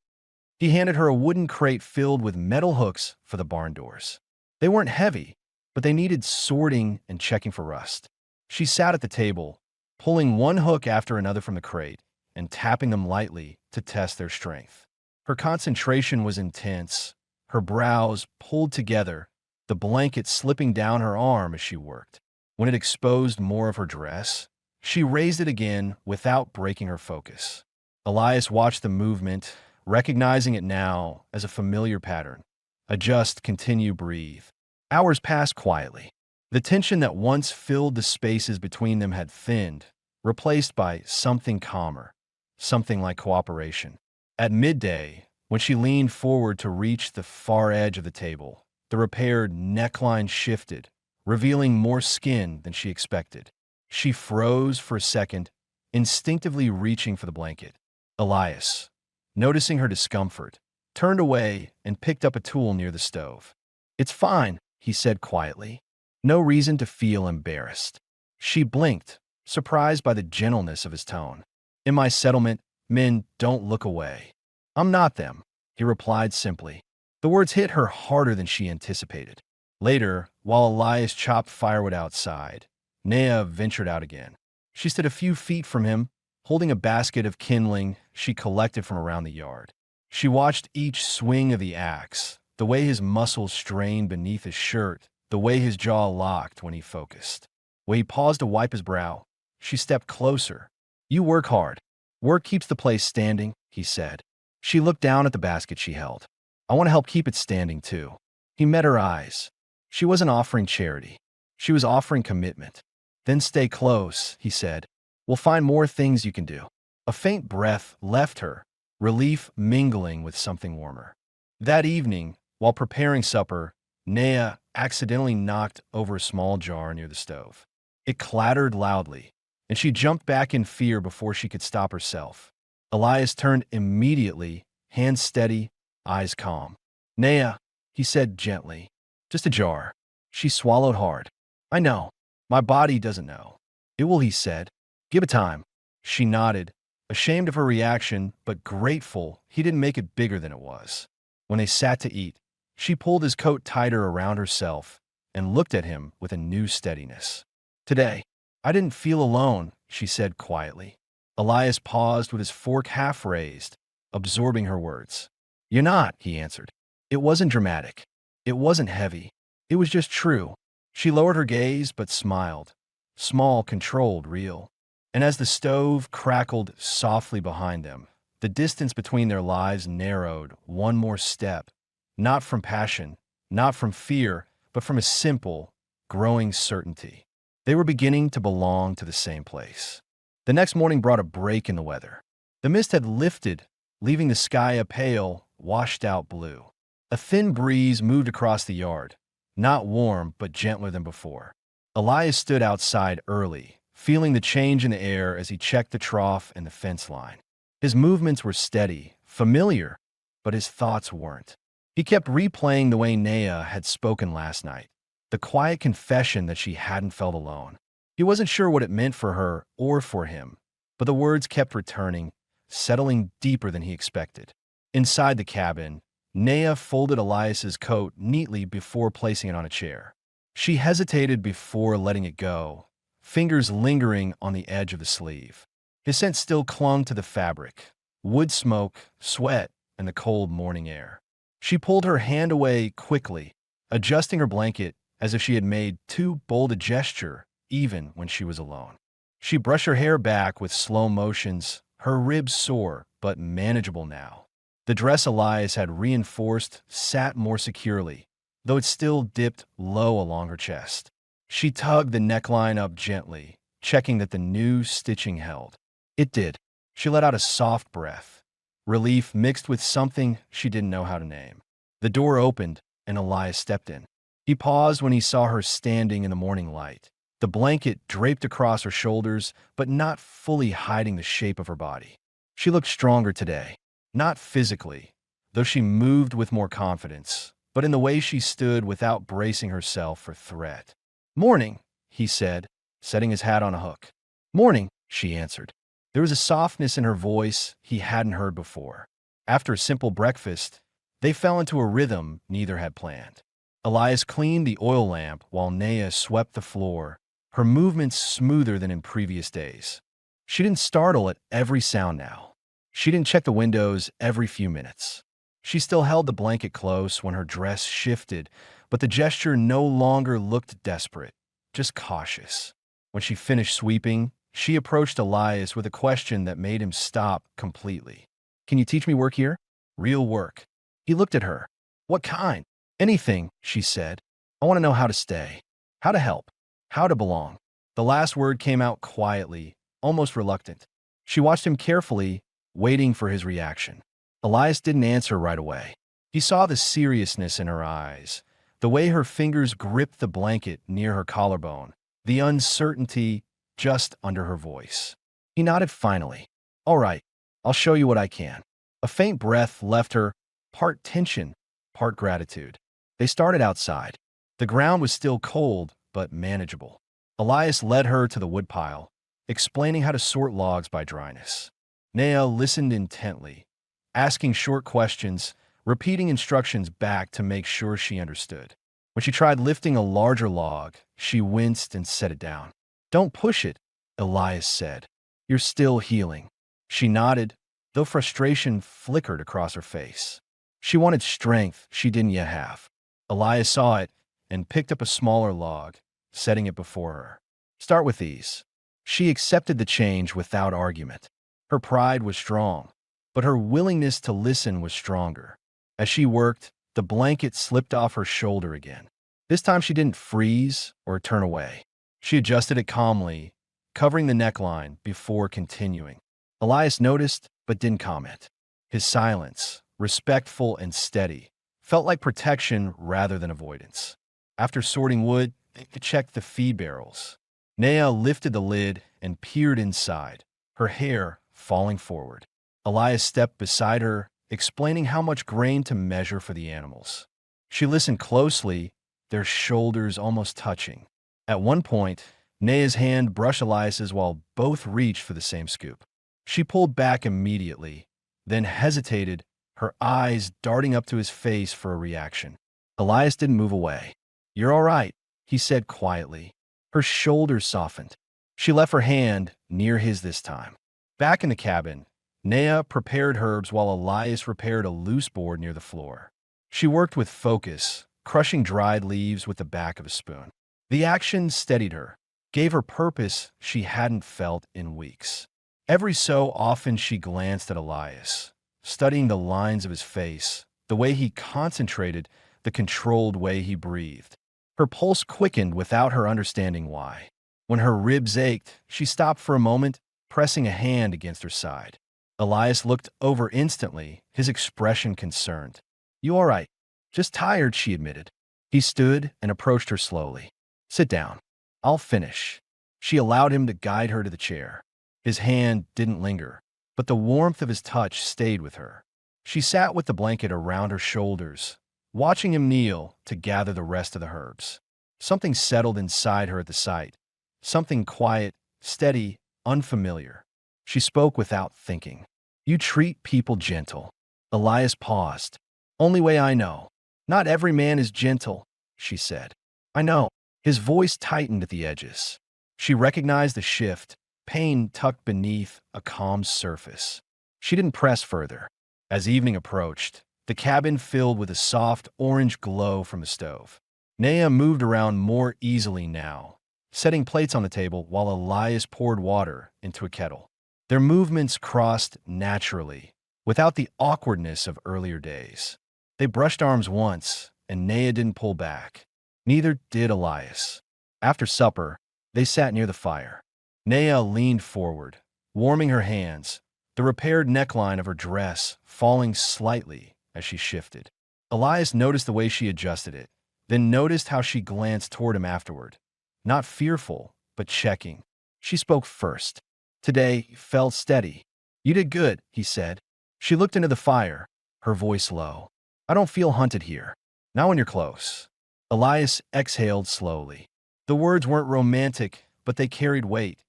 He handed her a wooden crate filled with metal hooks for the barn doors. They weren't heavy, but they needed sorting and checking for rust. She sat at the table, pulling one hook after another from the crate and tapping them lightly to test their strength. Her concentration was intense, her brows pulled together, the blanket slipping down her arm as she worked. When it exposed more of her dress, she raised it again without breaking her focus. Elias watched the movement, recognizing it now as a familiar pattern. Adjust, continue, breathe. Hours passed quietly. The tension that once filled the spaces between them had thinned, replaced by something calmer, something like cooperation. At midday, when she leaned forward to reach the far edge of the table, the repaired neckline shifted, revealing more skin than she expected. She froze for a second, instinctively reaching for the blanket. Elias, noticing her discomfort, turned away and picked up a tool near the stove. "It's fine," he said quietly. No reason to feel embarrassed. She blinked, surprised by the gentleness of his tone. "In my settlement, men don't look away." "I'm not them," he replied simply. The words hit her harder than she anticipated. Later, while Elias chopped firewood outside, Naya ventured out again. She stood a few feet from him, holding a basket of kindling she collected from around the yard. She watched each swing of the axe, the way his muscles strained beneath his shirt, the way his jaw locked when he focused. When he paused to wipe his brow, she stepped closer. "You work hard. Work keeps the place standing," he said. She looked down at the basket she held. "I want to help keep it standing, too." He met her eyes. She wasn't offering charity. She was offering commitment. "Then stay close," he said. "We'll find more things you can do." A faint breath left her, relief mingling with something warmer. That evening, while preparing supper, Naya accidentally knocked over a small jar near the stove. It clattered loudly, and she jumped back in fear before she could stop herself. Elias turned immediately, hands steady, eyes calm. "Naya," he said gently, "just a jar." She swallowed hard. "I know. My body doesn't know." "It will," he said. "Give it time." She nodded, ashamed of her reaction, but grateful he didn't make it bigger than it was. When they sat to eat, she pulled his coat tighter around herself and looked at him with a new steadiness. "Today, I didn't feel alone," she said quietly. Elias paused with his fork half raised, absorbing her words. "You're not," he answered. It wasn't dramatic. It wasn't heavy. It was just true. She lowered her gaze but smiled. Small, controlled, real. And as the stove crackled softly behind them, the distance between their lives narrowed one more step, not from passion, not from fear, but from a simple, growing certainty. They were beginning to belong to the same place. The next morning brought a break in the weather. The mist had lifted, leaving the sky a pale, washed-out blue. A thin breeze moved across the yard, not warm but gentler than before. Elias stood outside early, feeling the change in the air as he checked the trough and the fence line. His movements were steady, familiar, but his thoughts weren't. He kept replaying the way Naya had spoken last night, the quiet confession that she hadn't felt alone. He wasn't sure what it meant for her or for him, but the words kept returning, settling deeper than he expected. Inside the cabin, Naya folded Elias's coat neatly before placing it on a chair. She hesitated before letting it go, fingers lingering on the edge of the sleeve. His scent still clung to the fabric, wood smoke, sweat, and the cold morning air. She pulled her hand away quickly, adjusting her blanket as if she had made too bold a gesture, even when she was alone. She brushed her hair back with slow motions, her ribs sore but manageable now. The dress Elias had reinforced sat more securely, though it still dipped low along her chest. She tugged the neckline up gently, checking that the new stitching held. It did. She let out a soft breath, relief mixed with something she didn't know how to name. The door opened, and Elias stepped in. He paused when he saw her standing in the morning light, the blanket draped across her shoulders, but not fully hiding the shape of her body. She looked stronger today, not physically, though she moved with more confidence, but in the way she stood without bracing herself for threat. "Morning," he said, setting his hat on a hook. "Morning," she answered. There was a softness in her voice he hadn't heard before. After a simple breakfast, they fell into a rhythm neither had planned. Elias cleaned the oil lamp while Naya swept the floor, her movements smoother than in previous days. She didn't startle at every sound now. She didn't check the windows every few minutes. She still held the blanket close when her dress shifted, but the gesture no longer looked desperate, just cautious. When she finished sweeping, she approached Elias with a question that made him stop completely. "Can you teach me work here?" "Real work." He looked at her. "What kind?" "Anything," she said. "I want to know how to stay, how to help, how to belong." The last word came out quietly, almost reluctant. She watched him carefully, waiting for his reaction. Elias didn't answer right away. He saw the seriousness in her eyes, the way her fingers gripped the blanket near her collarbone, the uncertainty just under her voice. He nodded finally. "All right, I'll show you what I can." A faint breath left her, part tension, part gratitude. They started outside. The ground was still cold, but manageable. Elias led her to the woodpile, explaining how to sort logs by dryness. Naya listened intently, asking short questions, repeating instructions back to make sure she understood. When she tried lifting a larger log, she winced and set it down. "Don't push it," Elias said. "You're still healing." She nodded, though frustration flickered across her face. She wanted strength she didn't yet have. Elias saw it and picked up a smaller log, setting it before her. "Start with these." She accepted the change without argument. Her pride was strong, but her willingness to listen was stronger. As she worked, the blanket slipped off her shoulder again. This time she didn't freeze or turn away. She adjusted it calmly, covering the neckline before continuing. Elias noticed but didn't comment. His silence, respectful and steady, felt like protection rather than avoidance. After sorting wood, they checked the feed barrels. Naya lifted the lid and peered inside, her hair falling forward. Elias stepped beside her, explaining how much grain to measure for the animals. She listened closely, their shoulders almost touching. At one point, Naya's hand brushed Elias's while both reached for the same scoop. She pulled back immediately, then hesitated, her eyes darting up to his face for a reaction. Elias didn't move away. "You're all right," he said quietly. Her shoulders softened. She left her hand near his this time. Back in the cabin, Naya prepared herbs while Elias repaired a loose board near the floor. She worked with focus, crushing dried leaves with the back of a spoon. The action steadied her, gave her purpose she hadn't felt in weeks. Every so often she glanced at Elias, studying the lines of his face, the way he concentrated, the controlled way he breathed. Her pulse quickened without her understanding why. When her ribs ached, she stopped for a moment, pressing a hand against her side. Elias looked over instantly, his expression concerned. "You all right?" "Just tired," she admitted. He stood and approached her slowly. "Sit down. I'll finish." She allowed him to guide her to the chair. His hand didn't linger, but the warmth of his touch stayed with her. She sat with the blanket around her shoulders, watching him kneel to gather the rest of the herbs. Something settled inside her at the sight. Something quiet, steady, unfamiliar. She spoke without thinking. "You treat people gentle." Elias paused. "Only way I know. Not every man is gentle," she said. "I know." His voice tightened at the edges. She recognized the shift, pain tucked beneath a calm surface. She didn't press further. As evening approached, the cabin filled with a soft orange glow from the stove. Naya moved around more easily now, setting plates on the table while Elias poured water into a kettle. Their movements crossed naturally, without the awkwardness of earlier days. They brushed arms once, and Naya didn't pull back. Neither did Elias. After supper, they sat near the fire. Naya leaned forward, warming her hands, the repaired neckline of her dress falling slightly as she shifted. Elias noticed the way she adjusted it, then noticed how she glanced toward him afterward. Not fearful, but checking. She spoke first. "Today felt steady." "You did good," he said. She looked into the fire, her voice low. "I don't feel hunted here. Not when you're close." Elias exhaled slowly. The words weren't romantic, but they carried weight.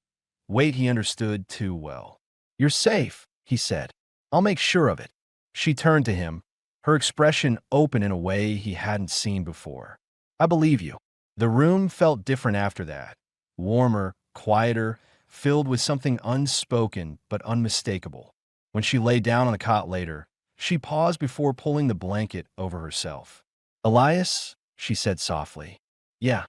Weight he understood too well. "You're safe," he said. "I'll make sure of it." She turned to him, her expression open in a way he hadn't seen before. "I believe you." The room felt different after that. Warmer, quieter, filled with something unspoken but unmistakable. When she lay down on the cot later, she paused before pulling the blanket over herself. "Elias," she said softly. "Yeah,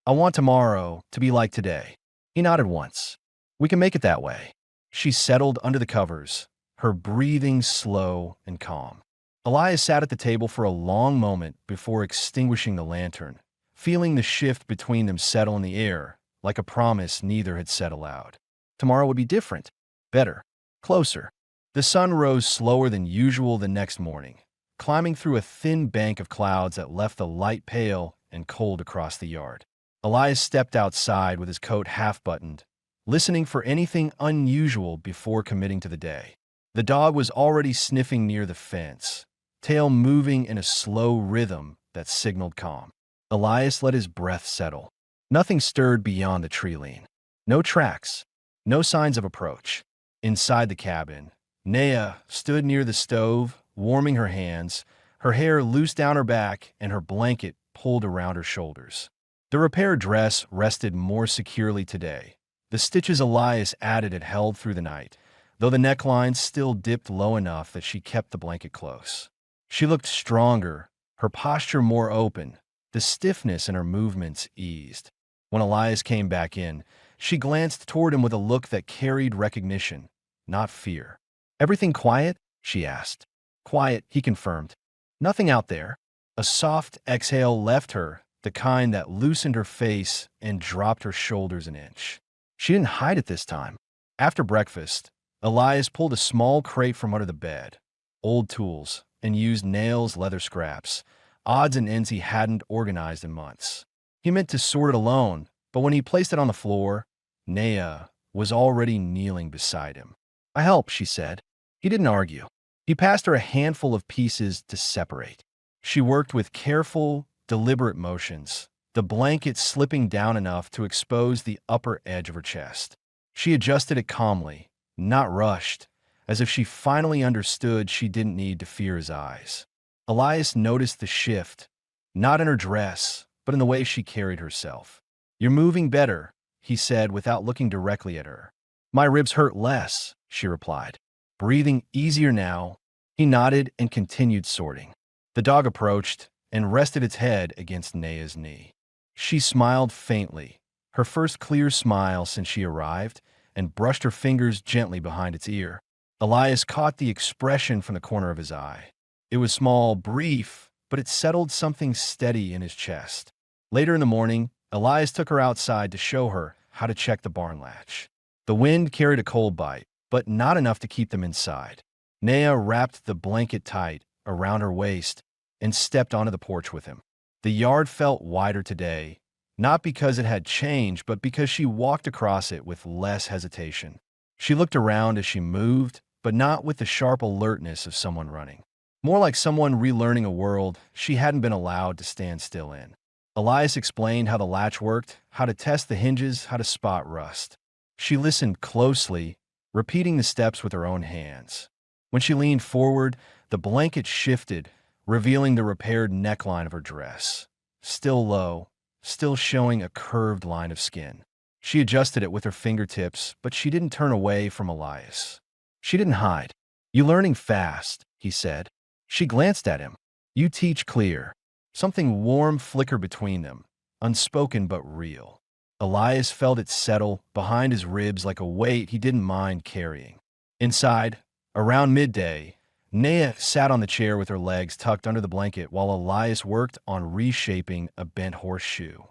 I want tomorrow to be like today." He nodded once. "We can make it that way." She settled under the covers, her breathing slow and calm. Elias sat at the table for a long moment before extinguishing the lantern, feeling the shift between them settle in the air, like a promise neither had said aloud. Tomorrow would be different, better, closer. The sun rose slower than usual the next morning, climbing through a thin bank of clouds that left the light pale and cold across the yard. Elias stepped outside with his coat half-buttoned, listening for anything unusual before committing to the day. The dog was already sniffing near the fence, tail moving in a slow rhythm that signaled calm. Elias let his breath settle. Nothing stirred beyond the tree lean. No tracks, no signs of approach. Inside the cabin, Naya stood near the stove, warming her hands, her hair loose down her back and her blanket pulled around her shoulders. The repaired dress rested more securely today. The stitches Elias added had held through the night, though the neckline still dipped low enough that she kept the blanket close. She looked stronger, her posture more open, the stiffness in her movements eased. When Elias came back in, she glanced toward him with a look that carried recognition, not fear. "Everything quiet?" she asked. "Quiet," he confirmed. "Nothing out there." A soft exhale left her, the kind that loosened her face and dropped her shoulders an inch. She didn't hide it this time. After breakfast, Elias pulled a small crate from under the bed, old tools, and used nails, leather scraps, odds and ends he hadn't organized in months. He meant to sort it alone, but when he placed it on the floor, Naya was already kneeling beside him. "I help," she said. He didn't argue. He passed her a handful of pieces to separate. She worked with careful, deliberate motions, the blanket slipping down enough to expose the upper edge of her chest. She adjusted it calmly, not rushed, as if she finally understood she didn't need to fear his eyes. Elias noticed the shift, not in her dress, but in the way she carried herself. "You're moving better," he said without looking directly at her. "My ribs hurt less," she replied. Breathing easier now, he nodded and continued sorting. The dog approached and rested its head against Naya's knee. She smiled faintly, her first clear smile since she arrived, and brushed her fingers gently behind its ear. Elias caught the expression from the corner of his eye. It was small, brief, but it settled something steady in his chest. Later in the morning, Elias took her outside to show her how to check the barn latch. The wind carried a cold bite, but not enough to keep them inside. Nea wrapped the blanket tight around her waist and stepped onto the porch with him. The yard felt wider today, not because it had changed, but because she walked across it with less hesitation. She looked around as she moved, but not with the sharp alertness of someone running. More like someone relearning a world she hadn't been allowed to stand still in. Elias explained how the latch worked, how to test the hinges, how to spot rust. She listened closely, repeating the steps with her own hands. When she leaned forward, the blanket shifted, revealing the repaired neckline of her dress. Still low, still showing a curved line of skin. She adjusted it with her fingertips, but she didn't turn away from Elias. She didn't hide. "You learning fast," he said. She glanced at him. "You teach clear." Something warm flickered between them, unspoken but real. Elias felt it settle behind his ribs like a weight he didn't mind carrying. Inside, around midday, Nea sat on the chair with her legs tucked under the blanket while Elias worked on reshaping a bent horseshoe.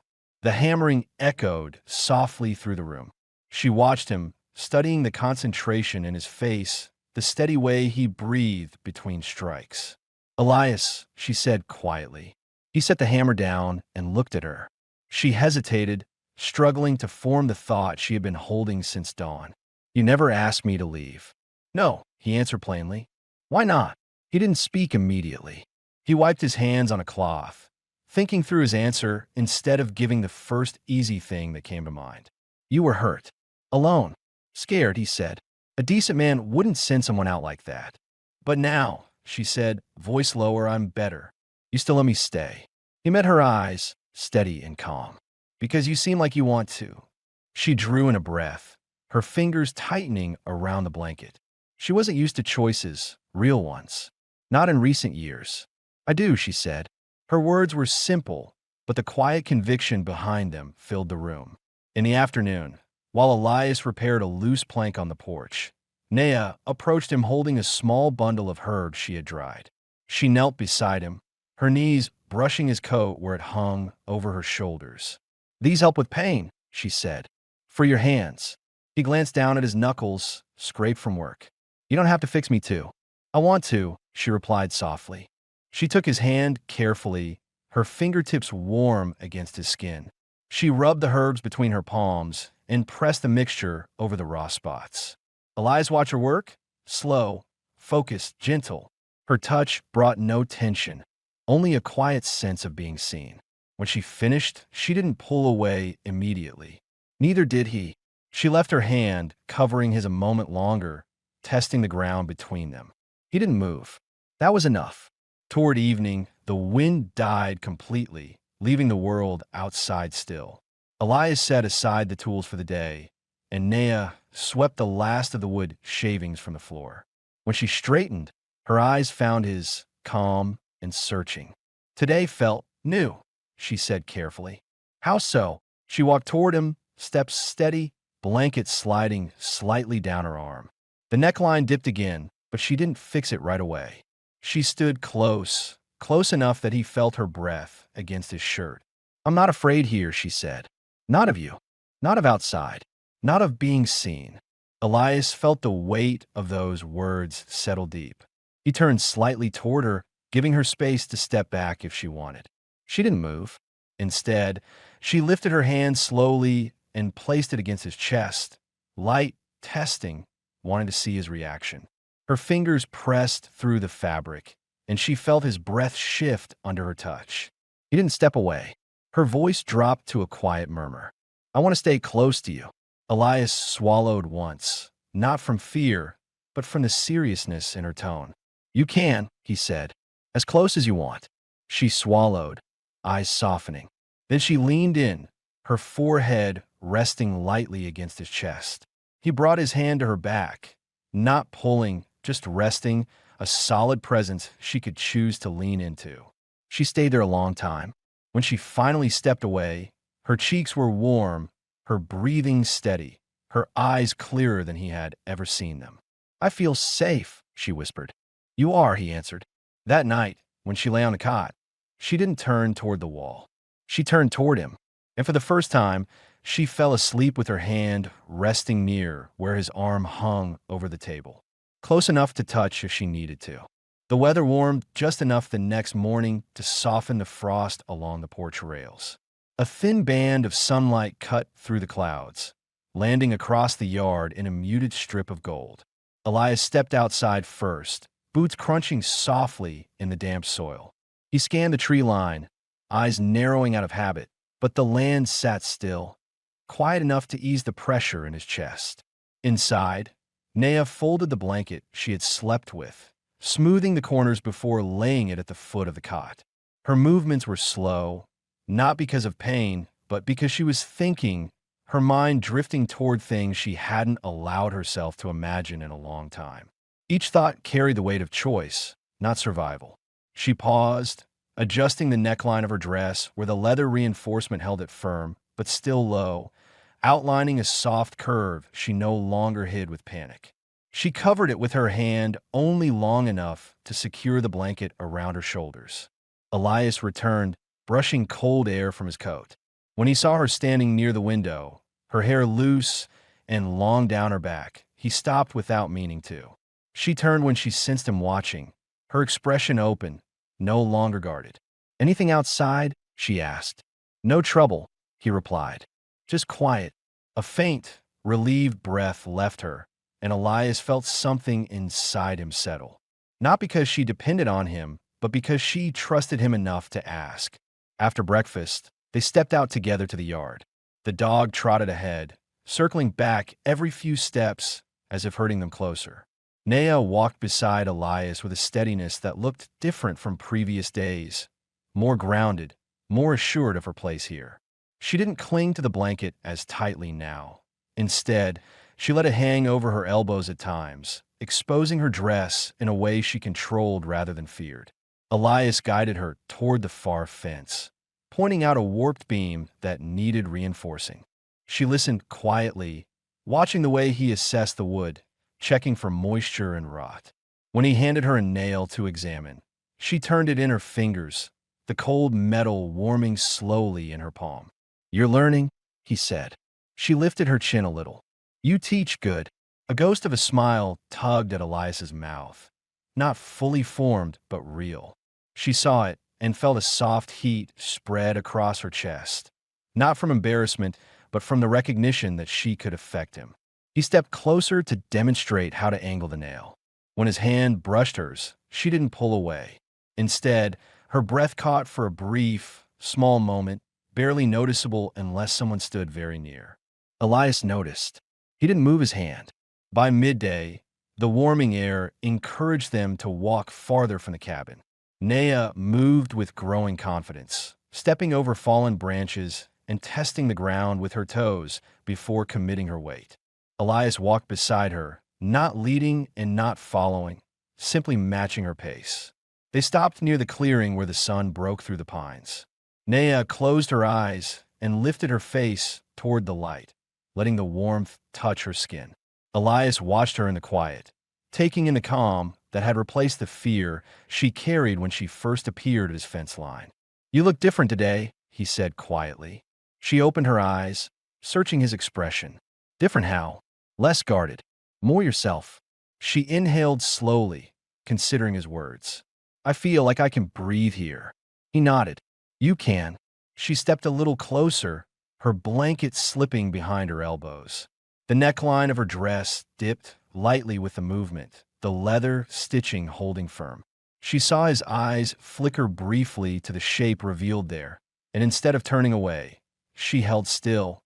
The hammering echoed softly through the room. She watched him, studying the concentration in his face, the steady way he breathed between strikes. "Elias," she said quietly. He set the hammer down and looked at her. She hesitated, struggling to form the thought she had been holding since dawn. "You never asked me to leave." "No," he answered plainly. "Why not?" He didn't speak immediately. He wiped his hands on a cloth, thinking through his answer instead of giving the first easy thing that came to mind. "You were hurt. Alone. Scared," he said. "A decent man wouldn't send someone out like that." "But now," she said, voice lower, "I'm better. You still let me stay." He met her eyes, steady and calm. "Because you seem like you want to." She drew in a breath, her fingers tightening around the blanket. She wasn't used to choices, real ones. Not in recent years. "I do," she said. Her words were simple, but the quiet conviction behind them filled the room. In the afternoon, while Elias repaired a loose plank on the porch, Nea approached him holding a small bundle of herbs she had dried. She knelt beside him, her knees brushing his coat where it hung over her shoulders. "These help with pain," she said. "For your hands." He glanced down at his knuckles, scraped from work. "You don't have to fix me too." "I want to," she replied softly. She took his hand carefully, her fingertips warm against his skin. She rubbed the herbs between her palms and pressed the mixture over the raw spots. Elias watched her work, slow, focused, gentle. Her touch brought no tension, only a quiet sense of being seen. When she finished, she didn't pull away immediately. Neither did he. She left her hand, covering his a moment longer, testing the ground between them. He didn't move. That was enough. Toward evening, the wind died completely, leaving the world outside still. Elias set aside the tools for the day, and Nea swept the last of the wood shavings from the floor. When she straightened, her eyes found his, calm and searching. "Today felt new," she said carefully. "How so?" She walked toward him, steps steady, blanket sliding slightly down her arm. The neckline dipped again, but she didn't fix it right away. She stood close, close enough that he felt her breath against his shirt. "I'm not afraid here," she said. "Not of you. Not of outside. Not of being seen." Elias felt the weight of those words settle deep. He turned slightly toward her, giving her space to step back if she wanted. She didn't move. Instead, she lifted her hand slowly and placed it against his chest, light, testing, wanting to see his reaction. Her fingers pressed through the fabric, and she felt his breath shift under her touch. He didn't step away. Her voice dropped to a quiet murmur. "I want to stay close to you." Elias swallowed once, not from fear, but from the seriousness in her tone. "You can," he said, "as close as you want." She swallowed, eyes softening. Then she leaned in, her forehead resting lightly against his chest. He brought his hand to her back, not pulling, just resting, a solid presence she could choose to lean into. She stayed there a long time. When she finally stepped away, her cheeks were warm, her breathing steady, her eyes clearer than he had ever seen them. "I feel safe," she whispered. "You are," he answered. That night, when she lay on the cot, she didn't turn toward the wall. She turned toward him, and for the first time, She fell asleep with her hand resting near where his arm hung over the table, close enough to touch if she needed to. The weather warmed just enough the next morning to soften the frost along the porch rails. A thin band of sunlight cut through the clouds, landing across the yard in a muted strip of gold. Elias stepped outside first, boots crunching softly in the damp soil. He scanned the tree line, eyes narrowing out of habit, but the land sat still, quiet enough to ease the pressure in his chest. Inside, Naya folded the blanket she had slept with, smoothing the corners before laying it at the foot of the cot. Her movements were slow, not because of pain, but because she was thinking, her mind drifting toward things she hadn't allowed herself to imagine in a long time. Each thought carried the weight of choice, not survival. She paused, adjusting the neckline of her dress where the leather reinforcement held it firm, but still low, outlining a soft curve she no longer hid with panic. She covered it with her hand only long enough to secure the blanket around her shoulders. Elias returned, brushing cold air from his coat. When he saw her standing near the window, her hair loose and long down her back, he stopped without meaning to. She turned when she sensed him watching, her expression open, no longer guarded. "Anything outside?" she asked. "No trouble," he replied. "Just quiet." A faint, relieved breath left her, and Elias felt something inside him settle. Not because she depended on him, but because she trusted him enough to ask. After breakfast, they stepped out together to the yard. The dog trotted ahead, circling back every few steps as if herding them closer. Naya walked beside Elias with a steadiness that looked different from previous days, more grounded, more assured of her place here. She didn't cling to the blanket as tightly now. Instead, she let it hang over her elbows at times, exposing her dress in a way she controlled rather than feared. Elias guided her toward the far fence, pointing out a warped beam that needed reinforcing. She listened quietly, watching the way he assessed the wood, checking for moisture and rot. When he handed her a nail to examine, she turned it in her fingers, the cold metal warming slowly in her palm. "You're learning," he said. She lifted her chin a little. "You teach good." A ghost of a smile tugged at Elias's mouth, not fully formed, but real. She saw it and felt a soft heat spread across her chest, not from embarrassment, but from the recognition that she could affect him. He stepped closer to demonstrate how to angle the nail. When his hand brushed hers, she didn't pull away. Instead, her breath caught for a brief, small moment, barely noticeable unless someone stood very near. Elias noticed. He didn't move his hand. By midday, the warming air encouraged them to walk farther from the cabin. Naya moved with growing confidence, stepping over fallen branches and testing the ground with her toes before committing her weight. Elias walked beside her, not leading and not following, simply matching her pace. They stopped near the clearing where the sun broke through the pines. Naya closed her eyes and lifted her face toward the light, letting the warmth touch her skin. Elias watched her in the quiet, taking in the calm that had replaced the fear she carried when she first appeared at his fence line. "You look different today," he said quietly. She opened her eyes, searching his expression. "Different how?" "Less guarded. More yourself." She inhaled slowly, considering his words. "I feel like I can breathe here." He nodded. "You can." She stepped a little closer, her blanket slipping behind her elbows. The neckline of her dress dipped lightly with the movement, the leather stitching holding firm. She saw his eyes flicker briefly to the shape revealed there, and instead of turning away, she held still,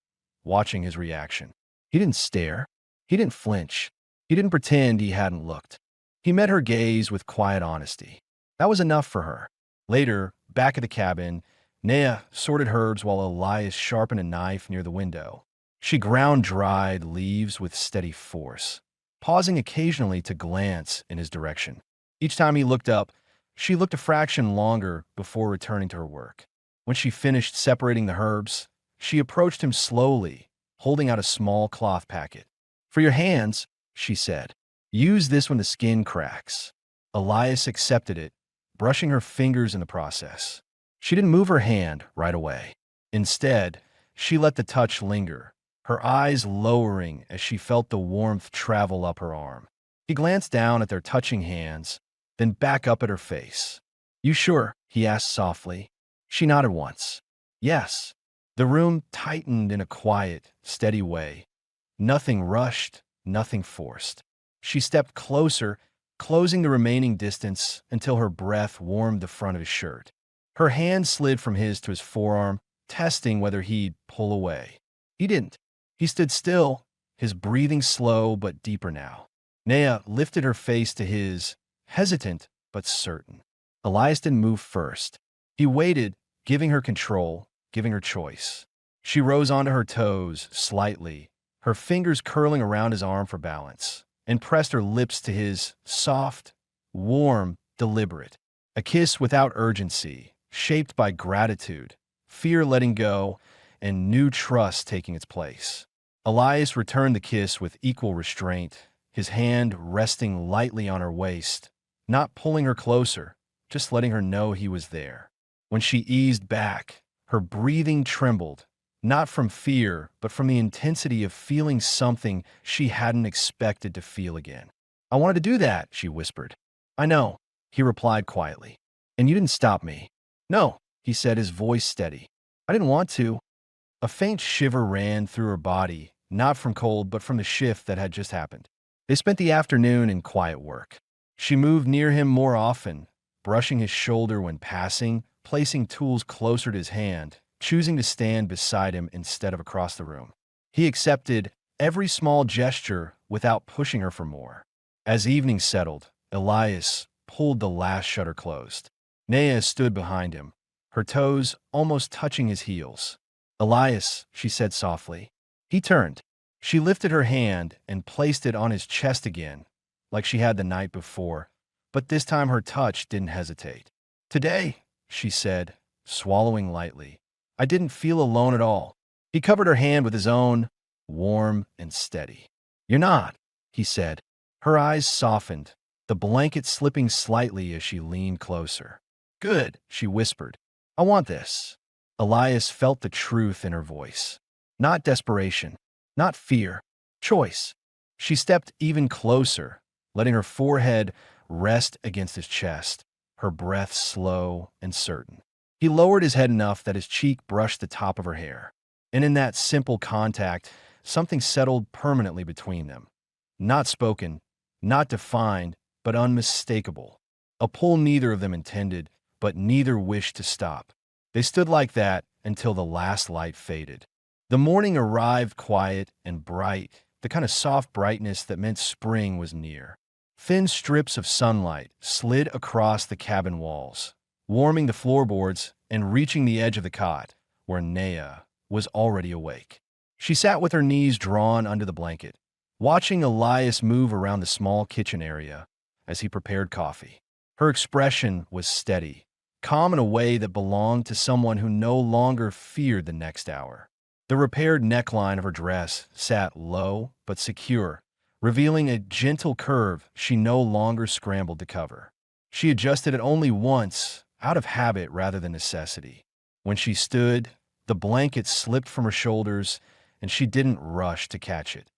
watching his reaction. He didn't stare. He didn't flinch. He didn't pretend he hadn't looked. He met her gaze with quiet honesty. That was enough for her. Later, back at the cabin, Naya sorted herbs while Elias sharpened a knife near the window. She ground dried leaves with steady force, pausing occasionally to glance in his direction. Each time he looked up, she looked a fraction longer before returning to her work. When she finished separating the herbs, she approached him slowly, holding out a small cloth packet. "For your hands," she said. "Use this when the skin cracks." Elias accepted it, brushing her fingers in the process. She didn't move her hand right away. Instead, She let the touch linger, her eyes lowering as she felt the warmth travel up her arm. He glanced down at their touching hands, then back up at her face. "You sure?" he asked softly. She nodded once. "Yes." The room tightened in a quiet, steady way. Nothing rushed, nothing forced. She stepped closer, closing the remaining distance until her breath warmed the front of his shirt. Her hand slid from his to his forearm, testing whether he'd pull away. He didn't. He stood still, his breathing slow but deeper now. Nea lifted her face to his, hesitant but certain. Elias didn't move first. He waited, giving her control, giving her choice. She rose onto her toes, slightly, her fingers curling around his arm for balance, and pressed her lips to his, soft, warm, deliberate. A kiss without urgency, shaped by gratitude, fear letting go, and new trust taking its place. Elias returned the kiss with equal restraint, his hand resting lightly on her waist, not pulling her closer, just letting her know he was there. When she eased back, her breathing trembled, not from fear, but from the intensity of feeling something she hadn't expected to feel again. "I wanted to do that," she whispered. "I know," he replied quietly. "And you didn't stop me." "No," he said, his voice steady. "I didn't want to." A faint shiver ran through her body, not from cold, but from the shift that had just happened. They spent the afternoon in quiet work. She moved near him more often, brushing his shoulder when passing, placing tools closer to his hand, choosing to stand beside him instead of across the room. He accepted every small gesture without pushing her for more. As evening settled, Elias pulled the last shutter closed. Nea stood behind him, her toes almost touching his heels. "Elias," she said softly. He turned. She lifted her hand and placed it on his chest again, like she had the night before, but this time her touch didn't hesitate. "Today," she said, swallowing lightly, "I didn't feel alone at all." He covered her hand with his own, warm and steady. "You're not," he said. Her eyes softened, the blanket slipping slightly as she leaned closer. "Good," she whispered. "I want this." Elias felt the truth in her voice. Not desperation, not fear, choice. She stepped even closer, letting her forehead rest against his chest, her breath slow and certain. He lowered his head enough that his cheek brushed the top of her hair. And in that simple contact, something settled permanently between them. Not spoken, not defined, but unmistakable. A pull neither of them intended, but neither wished to stop. They stood like that until the last light faded. The morning arrived quiet and bright, the kind of soft brightness that meant spring was near. Thin strips of sunlight slid across the cabin walls, warming the floorboards and reaching the edge of the cot, where Nea was already awake. She sat with her knees drawn under the blanket, watching Elias move around the small kitchen area as he prepared coffee. Her expression was steady, calm in a way that belonged to someone who no longer feared the next hour. The repaired neckline of her dress sat low but secure, revealing a gentle curve she no longer scrambled to cover. She adjusted it only once, out of habit rather than necessity. When she stood, the blanket slipped from her shoulders, and she didn't rush to catch it.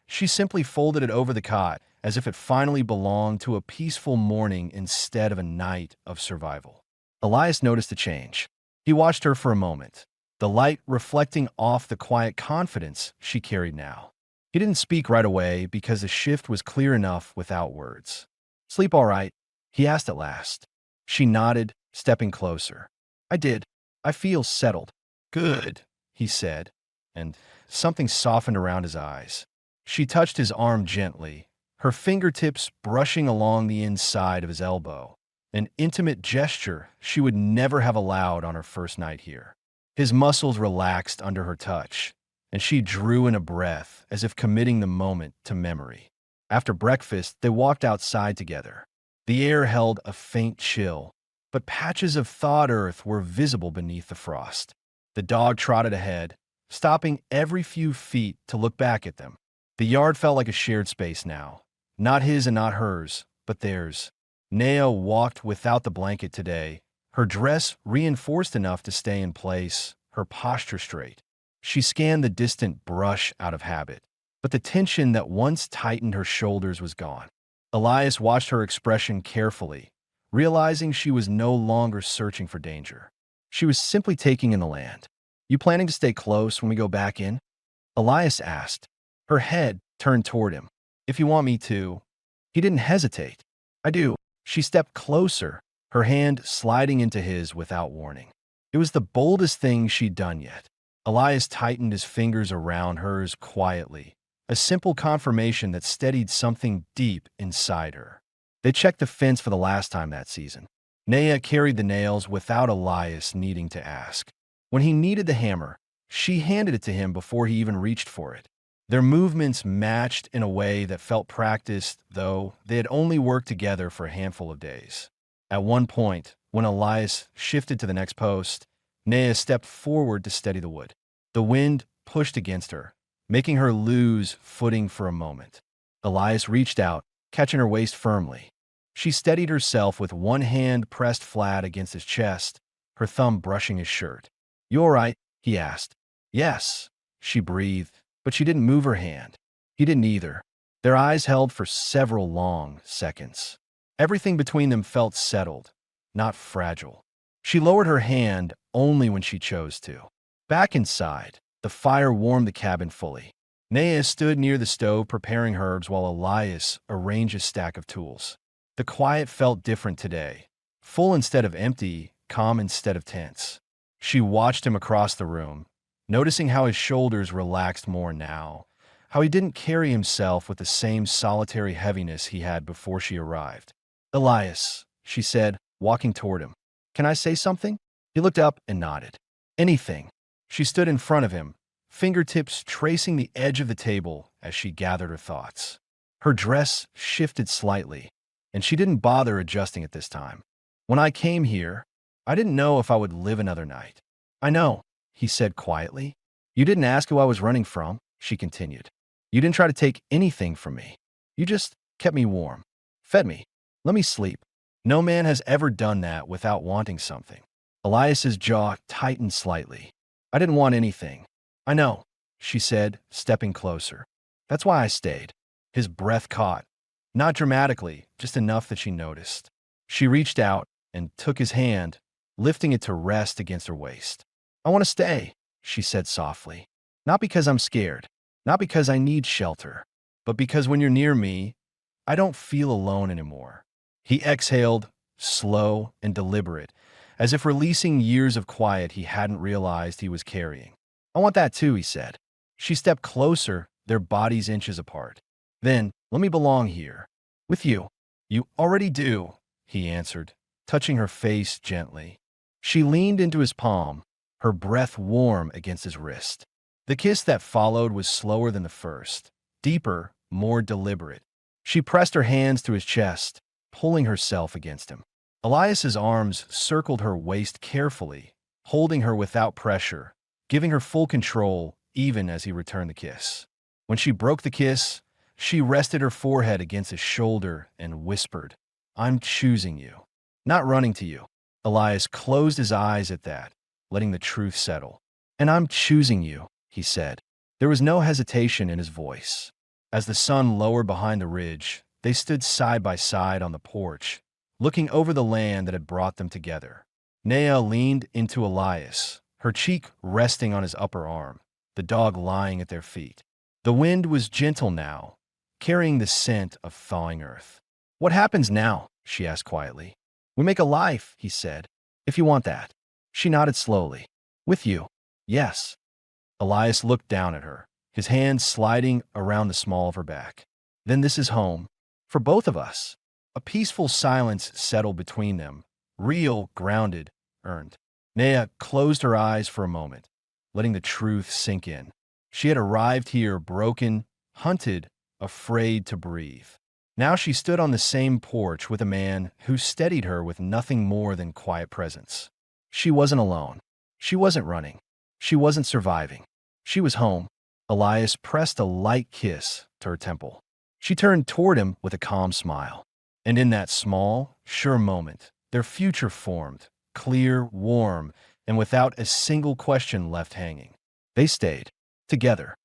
She simply folded it over the cot as if it finally belonged to a peaceful morning instead of a night of survival. Elias noticed a change. He watched her for a moment, the light reflecting off the quiet confidence she carried now. He didn't speak right away because the shift was clear enough without words. "Sleep all right?" he asked at last. She nodded, stepping closer. "I did. I feel settled." "Good," he said, and something softened around his eyes. She touched his arm gently, her fingertips brushing along the inside of his elbow, an intimate gesture she would never have allowed on her first night here. His muscles relaxed under her touch, and she drew in a breath as if committing the moment to memory. After breakfast, they walked outside together. The air held a faint chill, but patches of thawed earth were visible beneath the frost. The dog trotted ahead, stopping every few feet to look back at them. The yard felt like a shared space now, not his and not hers, but theirs. Nea walked without the blanket today, her dress reinforced enough to stay in place, her posture straight. She scanned the distant brush out of habit, but the tension that once tightened her shoulders was gone. Elias watched her expression carefully, realizing she was no longer searching for danger. She was simply taking in the land. You planning to stay close when we go back in? Elias asked. Her head turned toward him. If you want me to. He didn't hesitate. I do. She stepped closer, her hand sliding into his without warning. It was the boldest thing she'd done yet. Elias tightened his fingers around hers quietly, a simple confirmation that steadied something deep inside her. They checked the fence for the last time that season. Naya carried the nails without Elias needing to ask. When he needed the hammer, she handed it to him before he even reached for it. Their movements matched in a way that felt practiced, though they had only worked together for a handful of days. At one point, when Elias shifted to the next post, Naya stepped forward to steady the wood. The wind pushed against her, making her lose footing for a moment. Elias reached out, catching her waist firmly. She steadied herself with one hand pressed flat against his chest, her thumb brushing his shirt. You all right? He asked. Yes, she breathed, but she didn't move her hand. He didn't either. Their eyes held for several long seconds. Everything between them felt settled, not fragile. She lowered her hand only when she chose to. Back inside, the fire warmed the cabin fully. Naya stood near the stove preparing herbs while Elias arranged a stack of tools. The quiet felt different today, full instead of empty, calm instead of tense. She watched him across the room, noticing how his shoulders relaxed more now, how he didn't carry himself with the same solitary heaviness he had before she arrived. Elias, she said, walking toward him. Can I say something? He looked up and nodded. Anything. She stood in front of him, fingertips tracing the edge of the table as she gathered her thoughts. Her dress shifted slightly, and she didn't bother adjusting it this time. When I came here, I didn't know if I would live another night. I know, he said quietly. You didn't ask who I was running from, she continued. You didn't try to take anything from me. You just kept me warm, fed me, let me sleep. No man has ever done that without wanting something. Elias's jaw tightened slightly. I didn't want anything. I know, she said, stepping closer. That's why I stayed. His breath caught. Not dramatically, just enough that she noticed. She reached out and took his hand, lifting it to rest against her waist. I want to stay, she said softly. Not because I'm scared, not because I need shelter, but because when you're near me, I don't feel alone anymore. He exhaled, slow and deliberate, as if releasing years of quiet he hadn't realized he was carrying. I want that too, he said. She stepped closer, their bodies inches apart. Then, let me belong here. With you. You already do, he answered, touching her face gently. She leaned into his palm, her breath warm against his wrist. The kiss that followed was slower than the first, deeper, more deliberate. She pressed her hands to his chest, pulling herself against him. Elias's arms circled her waist carefully, holding her without pressure, giving her full control even as he returned the kiss. When she broke the kiss, she rested her forehead against his shoulder and whispered, I'm choosing you, not running to you. Elias closed his eyes at that, letting the truth settle. And I'm choosing you, he said. There was no hesitation in his voice. As the sun lowered behind the ridge, they stood side by side on the porch, looking over the land that had brought them together. Naya leaned into Elias, her cheek resting on his upper arm, the dog lying at their feet. The wind was gentle now, carrying the scent of thawing earth. What happens now? She asked quietly. We make a life, he said, if you want that. She nodded slowly. With you. Yes. Elias looked down at her, his hand sliding around the small of her back. Then this is home. For both of us. A peaceful silence settled between them, real, grounded, earned. Naya closed her eyes for a moment, letting the truth sink in. She had arrived here broken, hunted, afraid to breathe. Now she stood on the same porch with a man who steadied her with nothing more than quiet presence. She wasn't alone. She wasn't running. She wasn't surviving. She was home. Elias pressed a light kiss to her temple. She turned toward him with a calm smile. And in that small, sure moment, their future formed, clear, warm, and without a single question left hanging. They stayed together